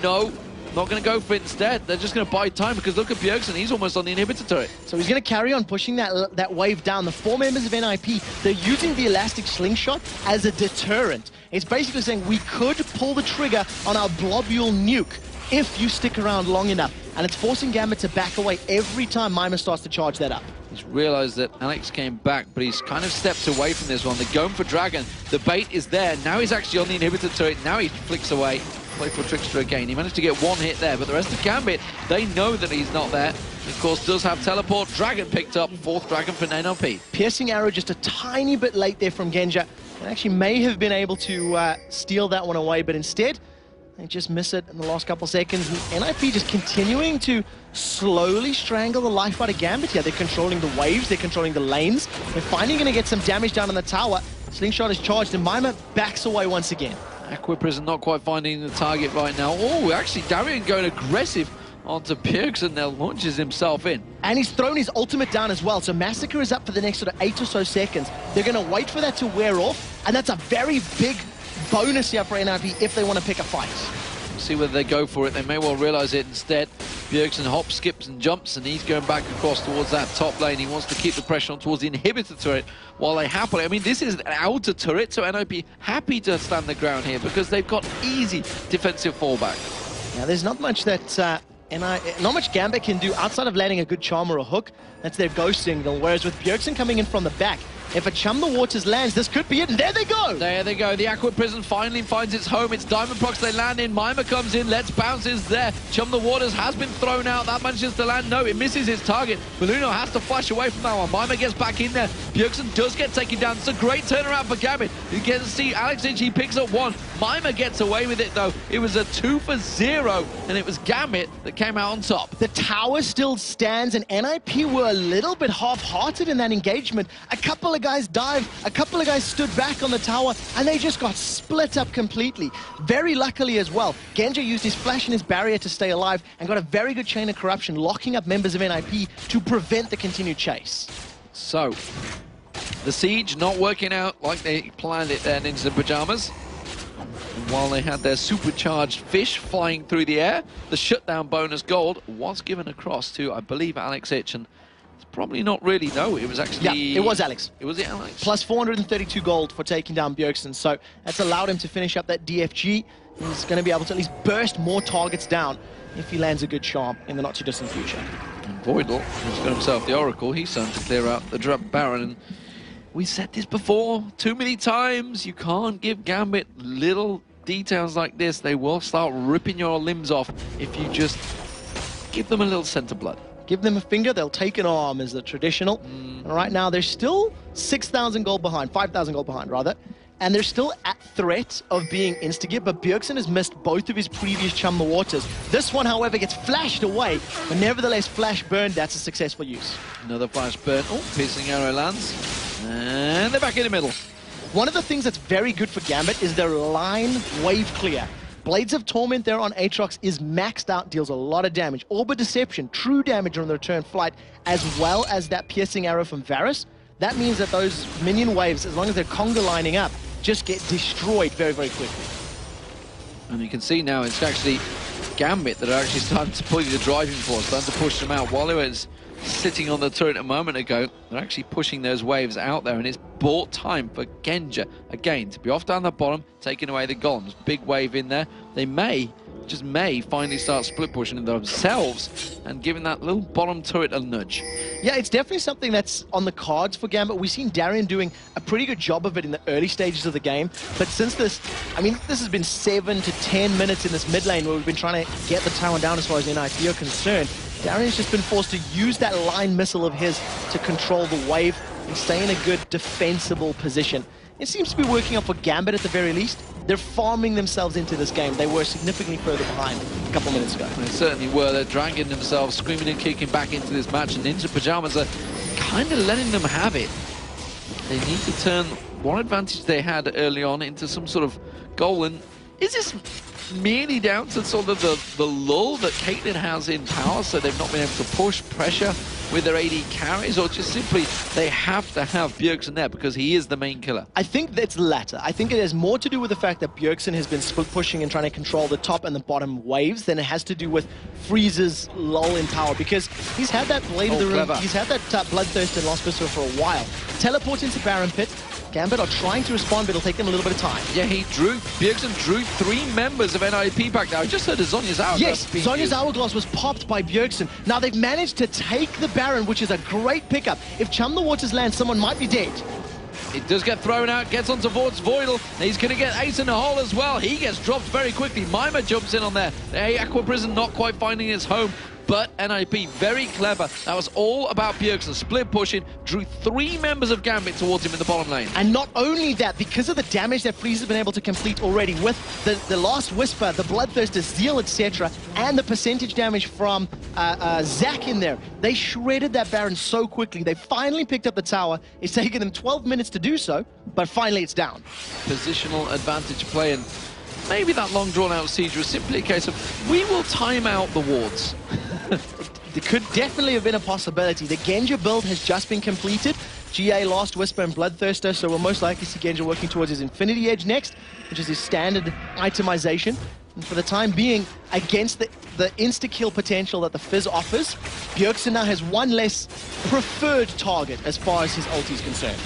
No, not going to go for it instead. They're just going to buy time because look at Bjergsen. He's almost on the inhibitor turret. So he's going to carry on pushing that wave down. The 4 members of NiP, they're using the elastic slingshot as a deterrent. It's basically saying we could pull the trigger on our globule nuke if you stick around long enough. And it's forcing Gambit to back away every time Mimer starts to charge that up. He's realized that Alex came back, but he's kind of stepped away from this one. They're going for Dragon. The bait is there. Now he's actually on the inhibitor turret. Now he flicks away. Playful Trickster again. He managed to get 1 hit there, but the rest of Gambit, they know that he's not there. Of course, does have teleport. Dragon picked up. 4th Dragon for NiP. Piercing arrow just a tiny bit late there from Genja. And actually may have been able to steal that one away, but instead, they just miss it in the last couple seconds. And NiP just continuing to slowly strangle the life out of Gambit here. They're controlling the waves, they're controlling the lanes. They're finally going to get some damage down on the tower. Slingshot is charged, and Mimer backs away once again. Aqua Prison not quite finding the target right now. Oh, actually, Darian going aggressive onto Bjergsen now, launches himself in. And he's thrown his ultimate down as well. So Massacre is up for the next sort of 8 or so seconds. They're going to wait for that to wear off, and that's a very big bonus here for NiP if they want to pick a fight. See whether they go for it. They may well realize it instead. Bjergsen hops, skips and jumps, and he's going back across towards that top lane. He wants to keep the pressure on towards the inhibitor turret while they happily... I mean, this is an outer turret, so NiP happy to stand the ground here because they've got easy defensive fallback. Now, there's not much that... not much Gambit can do outside of landing a good charm or a hook. That's their ghost signal. Whereas with Bjergsen coming in from the back, if a Chum the Waters lands, this could be it, and there they go! There they go. The Aqua Prison finally finds its home. It's Diamond Procs they land in. Mimer comes in. Let's Bounce is there. Chum the Waters has been thrown out. That manages to land. No, it misses its target. Balluno has to flash away from that one. Mimer gets back in there. Bjergsen does get taken down. It's a great turnaround for Gambit. You can see Alex Inch, he picks up 1. Mimer gets away with it, though. It was a 2 for 0, and it was Gambit that came out on top. The tower still stands, and NiP were a little bit half-hearted in that engagement. A couple of guys dived, a couple of guys stood back on the tower, and they just got split up completely. Very luckily as well, Genja used his flash and his barrier to stay alive and got a very good chain of corruption, locking up members of NiP to prevent the continued chase. So, the siege not working out like they planned it there, Ninjas in Pyjamas. And while they had their supercharged fish flying through the air, the shutdown bonus gold was given across to, I believe, Alex Itch, and it's probably not really, no, it was actually... Yeah, it was Alex. It was it, Alex? Plus 432 gold for taking down Bjergsen, so that's allowed him to finish up that DFG. He's going to be able to at least burst more targets down if he lands a good charm in the not-too-distant future. And Voidal has got himself the Oracle. He's starting to clear out the Drop Baron, and we said this before too many times. You can't give Gambit little details like this. They will start ripping your limbs off if you just give them a little scent of blood. Give them a finger, they'll take an arm is the traditional. And right now they're still 6,000 gold behind, 5,000 gold behind rather. And they're still at threat of being insta-gib, but Bjergsen has missed both of his previous Chum the Waters. This one, however, gets flashed away, but nevertheless, flash burn, that's a successful use. Another flash burn. Oh, piercing arrow lands. And they're back in the middle. One of the things that's very good for Gambit is their line wave clear. Blades of Torment there on Aatrox is maxed out, deals a lot of damage. Orb of Deception, true damage on the return flight, as well as that piercing arrow from Varus. That means that those minion waves, as long as they're conga lining up, just get destroyed very, very quickly. And you can see now it's actually Gambit that are actually starting to pull the driving force, starting to push them out. While it was sitting on the turret a moment ago, they're actually pushing those waves out there, and it's bought time for Genja, again, to be off down the bottom, taking away the golems. Big wave in there. They may, just may, finally start split pushing themselves and giving that little bottom turret a nudge. Yeah, it's definitely something that's on the cards for Gambit. We've seen Darian doing a pretty good job of it in the early stages of the game, but since this, I mean, this has been 7 to 10 minutes in this mid lane where we've been trying to get the tower down as far as the NiP are concerned. Darian's just been forced to use that line missile of his to control the wave and stay in a good defensible position. it seems to be working out for Gambit at the very least. They're farming themselves into this game. They were significantly further behind a couple minutes ago. They certainly were. They're dragging themselves, screaming and kicking back into this match, and Ninja Pyjamas are kind of letting them have it. They need to turn one advantage they had early on into some sort of goal. And is this merely down to sort of the lull that Caitlyn has in power, so they've not been able to push pressure with their AD carries, or just simply they have to have Bjergsen there because he is the main killer? I think that's the latter. I think it has more to do with the fact that Bjergsen has been pushing and trying to control the top and the bottom waves than it has to do with Freeze's lull in power, because he's had that blade of the room, he's had that bloodthirst and lost Whisper for a while. Teleport into Baron Pit. Gambit are trying to respond, but it'll take them a little bit of time. Yeah, Bjergsen drew 3 members of NiP back now. I just heard of Zhonya's Hourglass. Yes, Zhonya's Hourglass was popped by Bjergsen. Now they've managed to take the Baron, which is a great pickup. If Chum the Waters lands, someone might be dead. It does get thrown out, gets onto Vort's Voidal. He's going to get Ace in the hole as well. He gets dropped very quickly. Mima jumps in on there. The Aqua Prison not quite finding its home. But NiP, very clever. That was all about Bjergsen. Split pushing, drew 3 members of Gambit towards him in the bottom lane. And not only that, because of the damage that Freeze has been able to complete already with the last Whisper, the Bloodthirst, the Zeal, etc., and the percentage damage from Zac in there, they shredded that Baron so quickly. They finally picked up the tower. It's taken them 12 minutes to do so, but finally it's down. Positional advantage play, and maybe that long drawn-out siege was simply a case of, we will time out the wards. It could definitely have been a possibility. The Genja build has just been completed. GA lost Whisper and Bloodthirster, so we'll most likely see Genja working towards his Infinity Edge next, which is his standard itemization. And for the time being, against the insta-kill potential that the Fizz offers, Bjergsen now has one less preferred target as far as his ulti is concerned.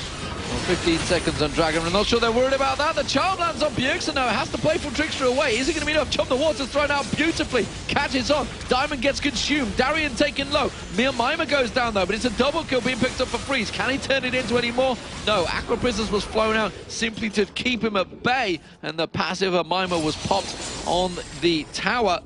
Well, 15 seconds on Dragon. I'm not sure they're worried about that. The charm lands on Bjergsen now. Has to play from Trickster away. Is it going to be enough? Chum the Water's thrown out beautifully. Catches on. Diamond gets consumed. Darien taken low. Mima goes down though, but it's a double kill being picked up for Freeze. Can he turn it into any more? No. Aqua Prisoners was flown out simply to keep him at bay, and the passive of Mima was popped on the tower.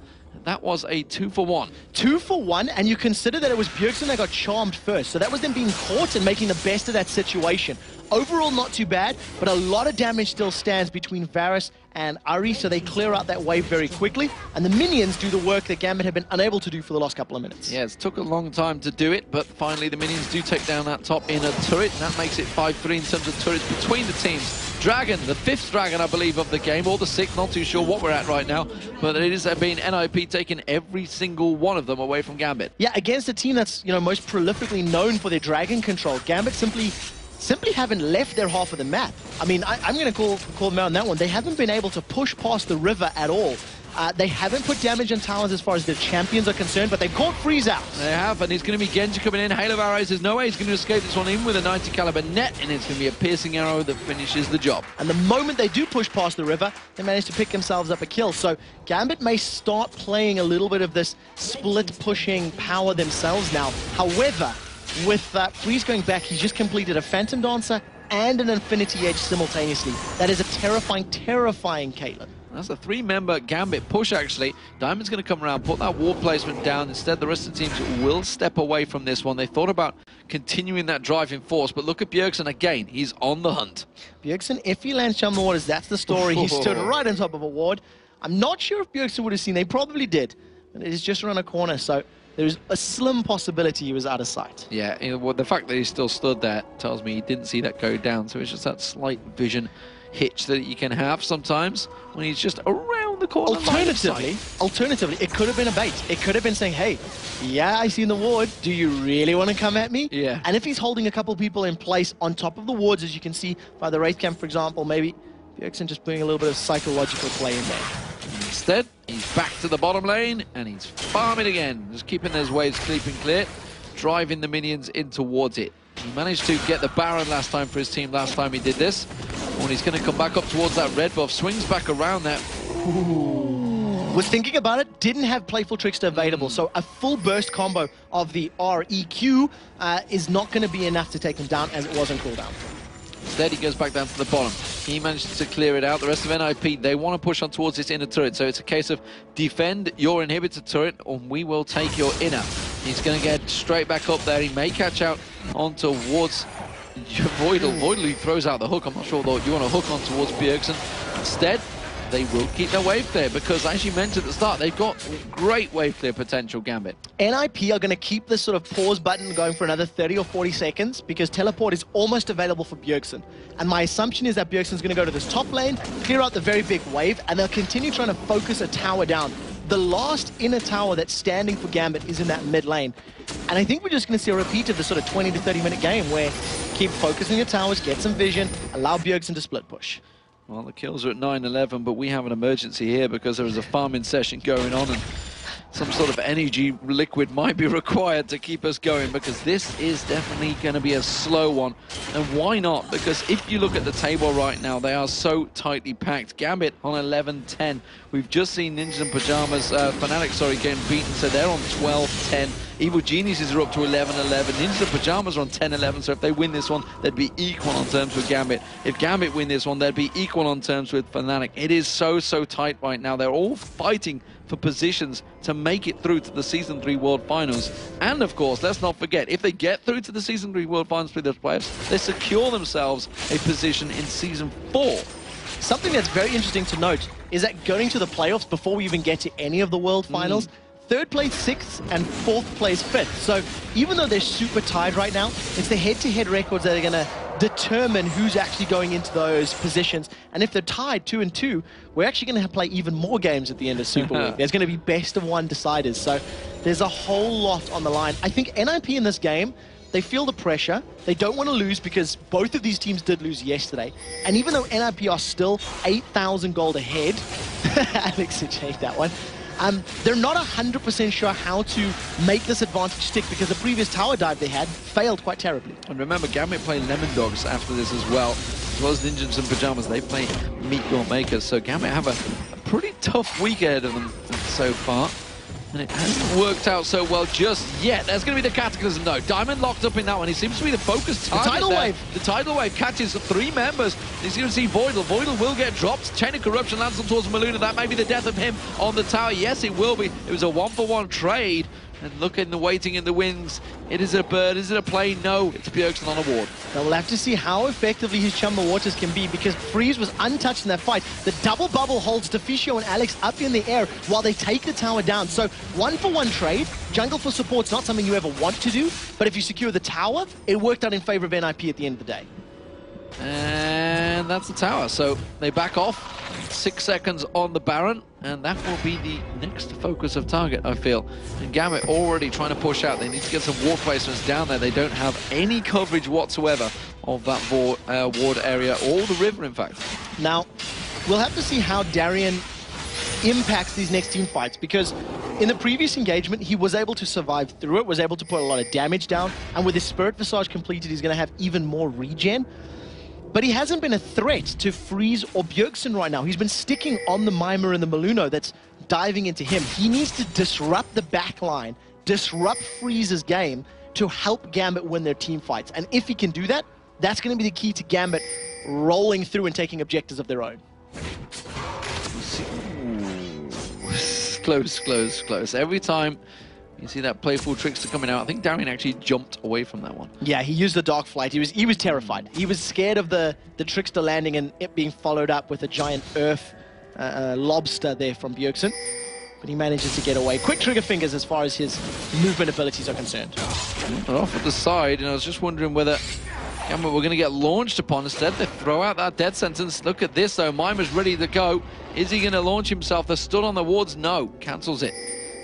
That was a 2-for-1. 2-for-1, and you consider that it was Bjergsen that got charmed first. So that was them being caught and making the best of that situation. Overall, not too bad, but a lot of damage still stands between Varus and Ari, so they clear out that wave very quickly, and the minions do the work that Gambit have been unable to do for the last couple of minutes. Yeah, it took a long time to do it, but finally the minions do take down that top inner turret, and that makes it 5-3 in terms of turrets between the teams. Dragon, the 5th Dragon, I believe, of the game, or the 6th, not too sure what we're at right now, but it has been NiP taking every single one of them away from Gambit. Yeah, against a team that's, you know, most prolifically known for their Dragon control, Gambit simply haven't left their half of the map. I mean, I'm going to call them out on that one. They haven't been able to push past the river at all. They haven't put damage on towers as far as their champions are concerned, but they've caught Freeze out. They have, and it's going to be Genja coming in. Hail of Arrows, there's no way he's going to escape this one, even with a 90 caliber net, and it's going to be a piercing arrow that finishes the job. And the moment they do push past the river, they manage to pick themselves up a kill. So Gambit may start playing a little bit of this split pushing power themselves now. However, with Freeze going back, he's just completed a Phantom Dancer and an Infinity Edge simultaneously. That is a terrifying, terrifying Caitlyn. That's a 3-member Gambit push, actually. Diamond's going to come around, put that ward placement down. Instead, the rest of the teams will step away from this one. They thought about continuing that driving force, but look at Bjergsen again. He's on the hunt. Bjergsen, if he lands Chum the Waters, that's the story. He stood right on top of a ward. I'm not sure if Bjergsen would have seen. They probably did. But it is just around a corner, so there's a slim possibility he was out of sight. Yeah, well, the fact that he still stood there tells me he didn't see that go down, so it's just that slight vision hitch that you can have sometimes when he's just around the corner. Alternatively, it could have been a bait. It could have been saying, hey, yeah, I seen the ward. Do you really want to come at me? Yeah. And if he's holding a couple people in place on top of the wards, as you can see by the Wraith Camp, for example, maybe Bjergsen just putting a little bit of psychological play in there. Instead, he's back to the bottom lane, and he's farming again, just keeping those waves sleeping clear, driving the minions in towards it. He managed to get the Baron last time for his team, last time he did this. When he's going to come back up towards that red buff, swings back around that. Was thinking about it, didn't have Playful Trickster available, so a full burst combo of the REQ is not going to be enough to take him down as it was on cooldown. Instead, he goes back down to the bottom. He managed to clear it out. The rest of NiP, they want to push on towards this inner turret, so it's a case of defend your inhibitor turret, or we will take your inner. He's going to get straight back up there. He may catch out on towards Voidal, he throws out the hook. I'm not sure though you want to hook on towards Bjergsen. Instead, they will keep their wave clear because, as you mentioned at the start, they've got great wave clear potential, Gambit. NiP are going to keep this sort of pause button going for another 30 or 40 seconds because teleport is almost available for Bjergsen. And my assumption is that Bjergsen's going to go to this top lane, clear out the very big wave, and they'll continue trying to focus a tower down. The last inner tower that's standing for Gambit is in that mid lane. And I think we're just going to see a repeat of the sort of 20 to 30 minute game where keep focusing your towers, get some vision, allow Bjergsen to split push. Well, the kills are at 9-11, but we have an emergency here because there is a farming session going on and some sort of energy liquid might be required to keep us going because this is definitely going to be a slow one. And why not? Because if you look at the table right now, they are so tightly packed. Gambit on 11-10. We've just seen Ninjas and Pyjamas, Fnatic, getting beaten, so they're on 12-10. Evil Geniuses are up to 11-11. Ninjas and Pyjamas are on 10-11, so if they win this one, they'd be equal on terms with Gambit. If Gambit win this one, they'd be equal on terms with Fnatic. It is so tight right now. They're all fighting for positions to make it through to the Season 3 World Finals. And of course, let's not forget, if they get through to the Season 3 World Finals through those playoffs, they secure themselves a position in Season 4. Something that's very interesting to note is that going to the playoffs before we even get to any of the World Finals, third place 6th and fourth place 5th. So even though they're super tied right now, it's the head-to-head records that are going to determine who's actually going into those positions. And if they're tied 2-2, we're actually going to play even more games at the end of Super Week. There's going to be best of one deciders. So there's a whole lot on the line. I think NiP in this game, they feel the pressure. They don't want to lose because both of these teams did lose yesterday. And even though NiP are still 8,000 gold ahead, Alex changed that one. They're not 100% sure how to make this advantage stick because the previous tower dive they had failed quite terribly. And remember, Gambit play Lemon Dogs after this as well as Ninjas and Pyjamas. They play Meat Your Makers, so Gambit have a pretty tough week ahead of them so far. And it hasn't worked out so well just yet. There's going to be the Cataclysm, though. Diamond locked up in that one. He seems to be the focused target. The tidal wave. The tidal wave catches 3 members. He's going to see Voidal. Voidal will get dropped. Chain of Corruption lands on towards Maluna. That may be the death of him on the tower. Yes, it will be. It was a 1-for-1 trade. And look in the waiting in the wings. It is a bird. Is it a plane? No, it's Bjergsen on a ward. Now we'll have to see how effectively his Chumba Waters can be because Freeze was untouched in that fight. The double bubble holds Deficio and Alex up in the air while they take the tower down. So 1-for-1 trade. Jungle for support's not something you ever want to do, but if you secure the tower, it worked out in favor of NiP at the end of the day. And that's the tower. So they back off. 6 seconds on the Baron, and that will be the next focus of target, I feel. And Gambit already trying to push out. They need to get some ward placements down there. They don't have any coverage whatsoever of that ward area, or the river, in fact. Now, we'll have to see how Darien impacts these next team fights, because in the previous engagement, he was able to survive through it, was able to put a lot of damage down, and with his Spirit Visage completed, he's going to have even more regen. But he hasn't been a threat to Freeze or Bjergsen right now. He's been sticking on the Mimer and the Maluno that's diving into him. He needs to disrupt the backline, disrupt Freeze's game to help Gambit win their team fights. And if he can do that, that's going to be the key to Gambit rolling through and taking objectives of their own. Close. Every time you see that playful Trickster coming out, I think Darien actually jumped away from that one. Yeah, he used the Dark Flight. He was terrified. He was scared of the Trickster landing and it being followed up with a giant Earth lobster there from Bjergsen. But he manages to get away. Quick trigger fingers as far as his movement abilities are concerned. But off at the side, and I was just wondering whether Gambit were going to get launched upon. Instead, they throw out that death sentence. Look at this, though. Mimer's ready to go. Is he going to launch himself? They're stood on the wards. No. Cancels it.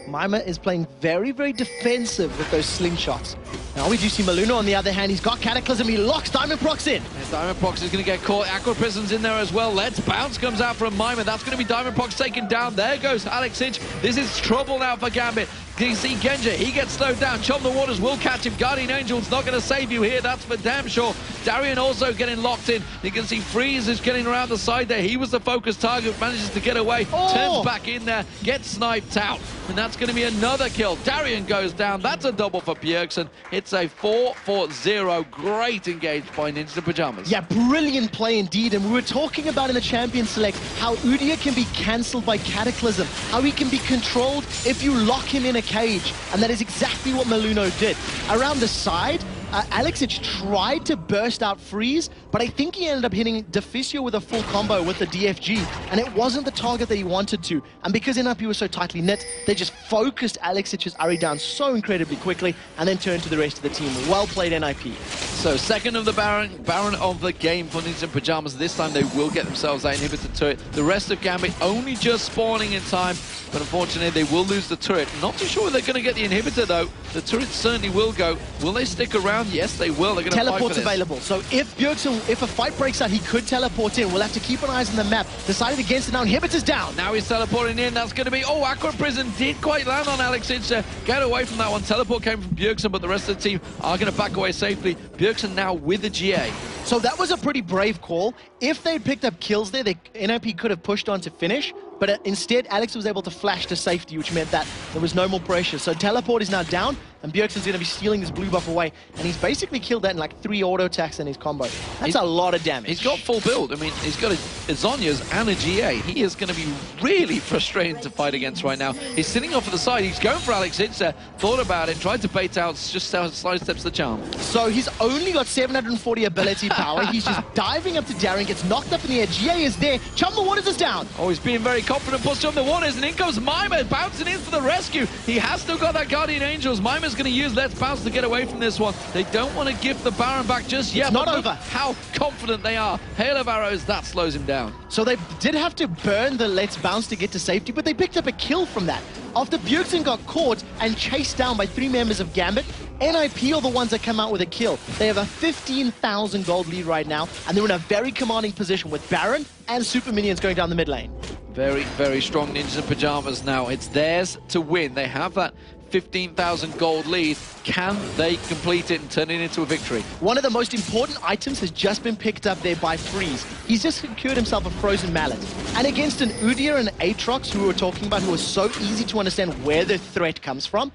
Mimer is playing very, very defensive with those slingshots. Now we do see Maluna on the other hand. He's got Cataclysm. He locks Diamond Prox in. And Diamond Prox is going to get caught. Aqua Prison's in there as well. Let's Bounce comes out from Mimer. That's going to be Diamond Prox taken down. There goes Alex Hinch. This is trouble now for Gambit. You see Genja, he gets slowed down. Chum the Waters will catch him. Guardian Angel's not going to save you here, that's for damn sure. Darien also getting locked in. You can see Freeze is getting around the side there. He was the focus target, manages to get away, turns back in there, gets sniped out. And that's going to be another kill. Darien goes down. That's a double for Bjergsen. It's a 4-0. Great engaged by Ninja Pyjamas. Yeah, brilliant play indeed. And we were talking about in the Champion Select how Udyr can be cancelled by Cataclysm, how he can be controlled if you lock him in a cage. And that is exactly what Maluno did. Around the side, Alexic tried to burst out Freeze, but I think he ended up hitting Deficio with a full combo with the DFG, and it wasn't the target that he wanted to. And because NiP was so tightly knit, they just focused Alexic's Ahri down so incredibly quickly, and then turned to the rest of the team. Well played, NiP. So second of the Baron of the game for Ninjas in Pyjamas. This time they will get themselves that inhibitor turret. The rest of Gambit only just spawning in time, but unfortunately they will lose the turret. Not too sure they're going to get the inhibitor though. The turret certainly will go. Will they stick around? Yes, they will. They're going to fight for Teleport's this. available. So if Bjergsen, if a fight breaks out, he could teleport in. We'll have to keep an eye on the map. Decided against it now. Inhibitor's down. Now he's teleporting in. That's going to be... Oh, Aqua Prison did quite land on Alexic. Get away from that one. Teleport came from Bjergsen, but the rest of the team are going to back away safely. Bjergsen now with the GA. So that was a pretty brave call. If they'd picked up kills there, NiP could have pushed on to finish, but instead Alex was able to flash to safety, which meant that there was no more pressure. So teleport is now down, and Bjergsen's going to be stealing this blue buff away, and he's basically killed that in like 3 auto attacks in his combo. That's a lot of damage. He's got full build. I mean, he's got a Zhonya's and a GA. He is going to be really frustrating to fight against right now. He's sitting off to the side. He's going for Alex Hitzer. Thought about it, tried to bait out, just slide steps the charm. So he's only got 740 ability power. He's just diving up to Darren, gets knocked up in the air. GA is there. Chum the Waters is down. Oh, he's being very confident. Puts Chum the Waters, and in goes Mima, bouncing in for the rescue. He has still got that Guardian Angels. Mima's going to use Let's Bounce to get away from this one. They don't want to give the Baron back just yet. It's not over. How confident they are. Hail of Arrows, that slows him down. So they did have to burn the Let's Bounce to get to safety, but they picked up a kill from that. After Bjergsen got caught and chased down by 3 members of Gambit, NiP are the ones that come out with a kill. They have a 15,000 gold lead right now, and they're in a very commanding position with Baron and Super Minions going down the mid lane. Very, very strong Ninjas in Pyjamas now. It's theirs to win. They have that 15,000 gold lead. Can they complete it and turn it into a victory? One of the most important items has just been picked up there by Freeze. He's just secured himself a frozen mallet. And against an Udyr and Aatrox, who we were talking about, who are so easy to understand where the threat comes from,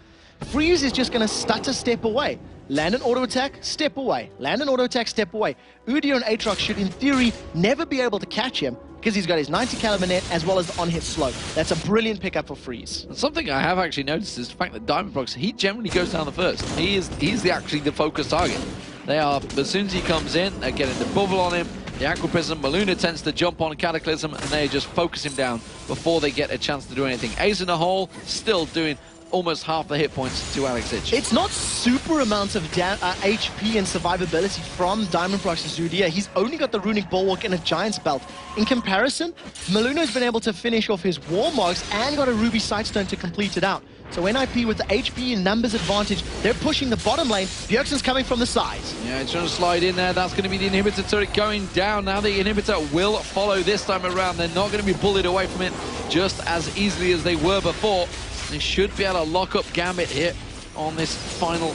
Freeze is just going to stutter step away. Land an auto attack, step away. Land an auto attack, step away. Udyr and Aatrox should, in theory, never be able to catch him, because he's got his 90 caliber net as well as the on-hit slow. That's a brilliant pickup for Freeze. And something I have actually noticed is the fact that Diamondprox, he generally goes down the first. He's actually the focus target. They are, as soon as he comes in, they're getting the bubble on him. The Aqua Prism, Maluna tends to jump on Cataclysm, and they just focus him down before they get a chance to do anything. Ace in the hole, still doing almost half the hit points to Alexic. It's not super amounts of HP and survivability from Diamondprox's Udyr. He's only got the Runic Bulwark and a Giant's Belt. In comparison, Maluna's been able to finish off his War Marks and got a Ruby Sightstone to complete it out. So NiP with the HP and numbers advantage, they're pushing the bottom lane. Bjergsen's coming from the sides. Yeah, he's trying to slide in there. That's going to be the inhibitor turret going down. Now the inhibitor will follow this time around. They're not going to be bullied away from it just as easily as they were before. They should be able to lock up Gambit here on this final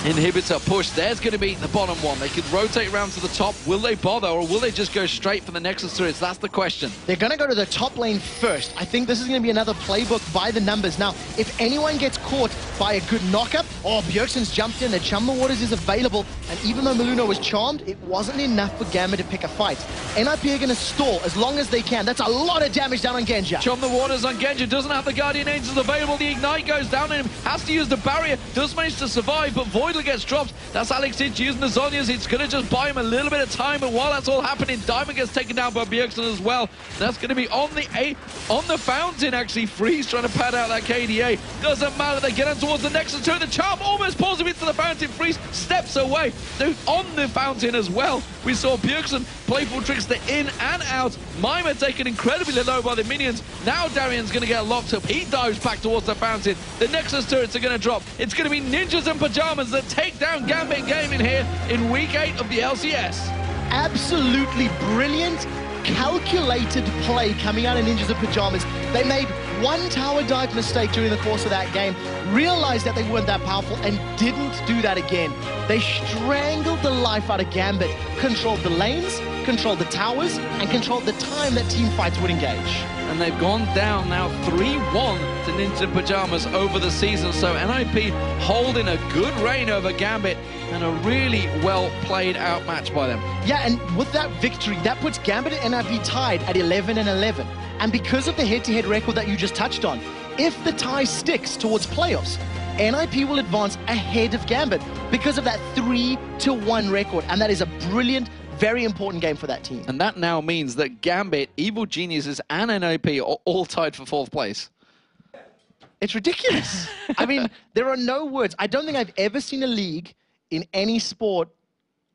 inhibitor push. There's going to be the bottom one. They could rotate around to the top. Will they bother, or will they just go straight for the Nexus turrets? That's the question. They're going to go to the top lane first. I think this is going to be another playbook by the numbers. Now, if anyone gets caught by a good knockup, Bjergsen's jumped in, the Chum the Waters is available, and even though Maluna was charmed, it wasn't enough for Gambit to pick a fight. NiP are going to stall as long as they can. That's a lot of damage down on Genja. Chum the Waters on Genja, doesn't have the Guardian Angels available. The Ignite goes down on him, has to use the barrier, does manage to survive, but Voidler gets dropped. That's Alexic using the Zhonyas. It's going to just buy him a little bit of time, but while that's all happening, Diamond gets taken down by Bjergsen as well. That's going to be on the fountain, actually. Freeze trying to pad out that KDA. Doesn't matter, they get on towards the Nexus turret. The Charm almost pulls him into the fountain. Freeze steps away. They're on the fountain as well. We saw Bjergsen playful tricks the in and out. Mima taken incredibly low by the minions. Now Darian's going to get locked up. He dives back towards the fountain. The Nexus turrets are going to drop. It's going to be Ninjas in Pyjamas that take down Gambit Gaming here in week 8 of the LCS. Absolutely brilliant, calculated play coming out of Ninjas in Pyjamas. They made one tower dive mistake during the course of that game, realized that they weren't that powerful, and didn't do that again. They strangled the life out of Gambit, controlled the lanes, controlled the towers, and controlled the time that team fights would engage. And they've gone down now 3-1 to Ninjas in Pyjamas over the season. So NiP holding a good reign over Gambit, and a really well played out match by them. Yeah, and with that victory, that puts Gambit and NiP tied at 11-11. And because of the head-to-head record that you just touched on, if the tie sticks towards playoffs, NiP will advance ahead of Gambit because of that 3-1 record, and that is a brilliant, very important game for that team. And that now means that Gambit, Evil Geniuses, and NiP are all tied for 4th place. It's ridiculous. I mean, there are no words. I don't think I've ever seen a league in any sport,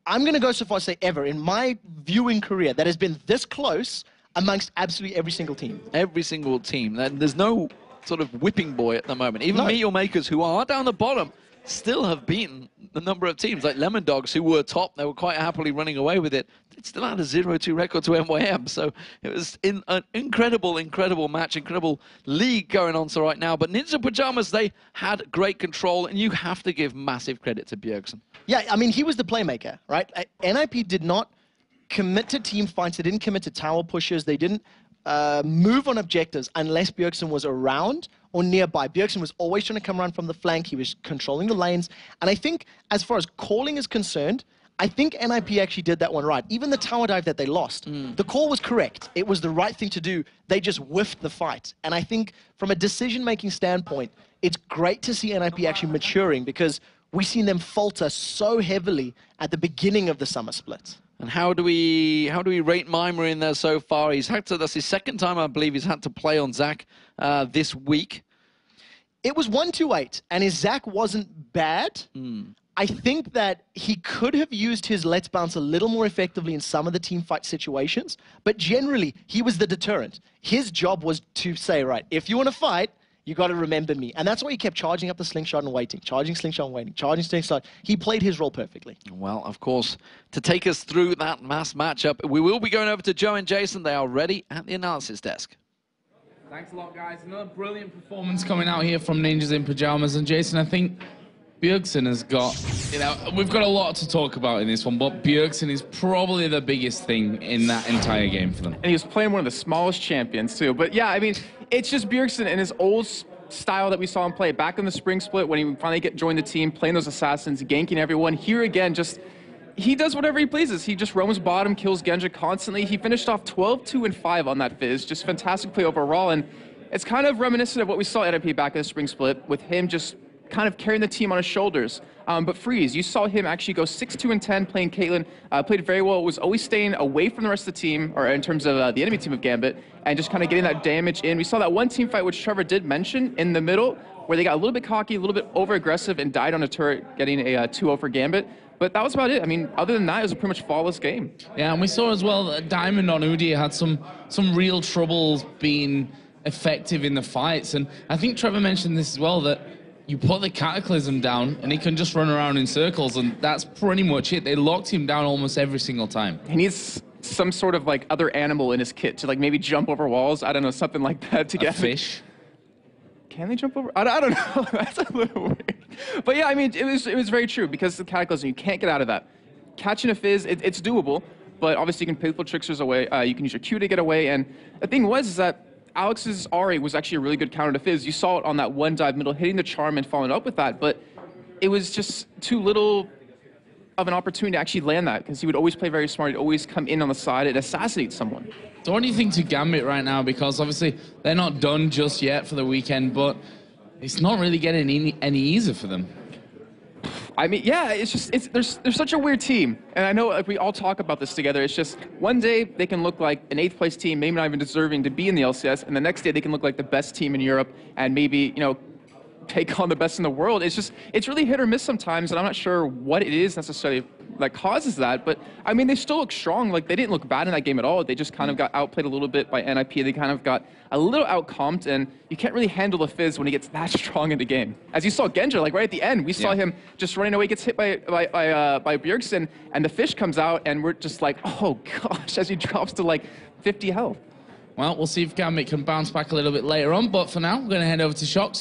I'm going to go so far as to say ever, in my viewing career, that has been this close amongst absolutely every single team. Every single team. There's no sort of whipping boy at the moment. Even Meteor Makers, who are down the bottom, still have beaten a number of teams like Lemon Dogs, who were top. They were quite happily running away with it. It still had a 0-2 record to NYM. So it was an incredible match, incredible league going on so right now. But Ninja Pyjamas, they had great control, and you have to give massive credit to Bjergsen. Yeah, I mean, he was the playmaker, right? NiP did not commit to team fights. They didn't commit to tower pushes. They didn't move on objectives unless Bjergsen was around or nearby. Bjergsen was always trying to come around from the flank. He was controlling the lanes. And I think as far as calling is concerned, I think NiP actually did that one right. Even the tower dive that they lost, the call was correct. It was the right thing to do. They just whiffed the fight. And I think from a decision-making standpoint, it's great to see NiP actually maturing, because we've seen them falter so heavily at the beginning of the summer split. And how do we rate Mimer in there so far? He's had to, that's his 2nd time, I believe, he's had to play on Zach this week. It was 1-2-8, and his Zach wasn't bad. I think that he could have used his Let's Bounce a little more effectively in some of the team fight situations, but generally, he was the deterrent. His job was to say, right, if you want to fight, you got to remember me. And that's why he kept charging up the slingshot and waiting, charging slingshot and waiting, charging slingshot. He played his role perfectly. Well, of course, to take us through that mass matchup, we will be going over to Joe and Jason. They are ready at the analysis desk. Thanks a lot, guys. Another brilliant performance coming out here from Ninjas in Pyjamas. And Jason, I think Bjergsen has got, we've got a lot to talk about in this one, but Bjergsen is probably the biggest thing in that entire game for them. And he was playing one of the smallest champions, too. But yeah, I mean, it's just Bjergsen and his old style that we saw him play back in the spring split when he finally joined the team, playing those assassins, ganking everyone. Here again, he does whatever he pleases. He just roams bottom, kills Genja constantly. He finished off 12-2-5 on that Fizz. Just fantastic play overall. And it's kind of reminiscent of what we saw at NiP back in the spring split, with him just kind of carrying the team on his shoulders. But Freeze, you saw him actually go 6-2-10 playing Caitlyn, played very well, was always staying away from the rest of the team, or in terms of the enemy team of Gambit, and just kind of getting that damage in. We saw that one team fight, which Trevor did mention, in the middle, where they got a little bit cocky, a little bit over-aggressive, and died on a turret, getting a 2-0 for Gambit. But that was about it. I mean, other than that, it was a pretty much flawless game. Yeah, and we saw as well that Diamond on Udyr had some real trouble being effective in the fights. And I think Trevor mentioned this as well, that you put the Cataclysm down and he can just run around in circles, and that's pretty much it. They locked him down almost every single time. He needs some sort of like other animal in his kit to like maybe jump over walls. I don't know, something like that to get a fish. Can they jump over? I don't know. That's a little weird. But yeah, I mean, it was very true, because the Cataclysm, you can't get out of that. Catching a Fizz, it's doable, but obviously you can Faithful Tricksters away. You can use your Q to get away, and the thing is that Alex's Ari was actually a really good counter to Fizz. You saw it on that one dive middle, hitting the charm and following up with that, but it was just too little of an opportunity to actually land that, because he would always play very smart. He'd always come in on the side and assassinate someone. So what do you think to Gambit right now? Because obviously they're not done just yet for the weekend, but it's not really getting any easier for them. I mean, yeah, it's just, they're such a weird team. And I know like, we all talk about this together. It's just one day they can look like an 8th place team, maybe not even deserving to be in the LCS, and the next day they can look like the best team in Europe and maybe, you know, take on the best in the world. It's just, it's really hit or miss sometimes, and I'm not sure what it is necessarily that causes that, but I mean, they still look strong. Like, they didn't look bad in that game at all. They just kind of got outplayed a little bit by NiP. They kind of got a little outcomped, and you can't really handle the Fizz when he gets that strong in the game. As you saw Genja, like right at the end, we saw him just running away, gets hit by Bjergsen, and the fish comes out, and we're just like, oh gosh, as he drops to like 50 health. Well, we'll see if Gambit can bounce back a little bit later on, but for now, we're going to head over to Shox.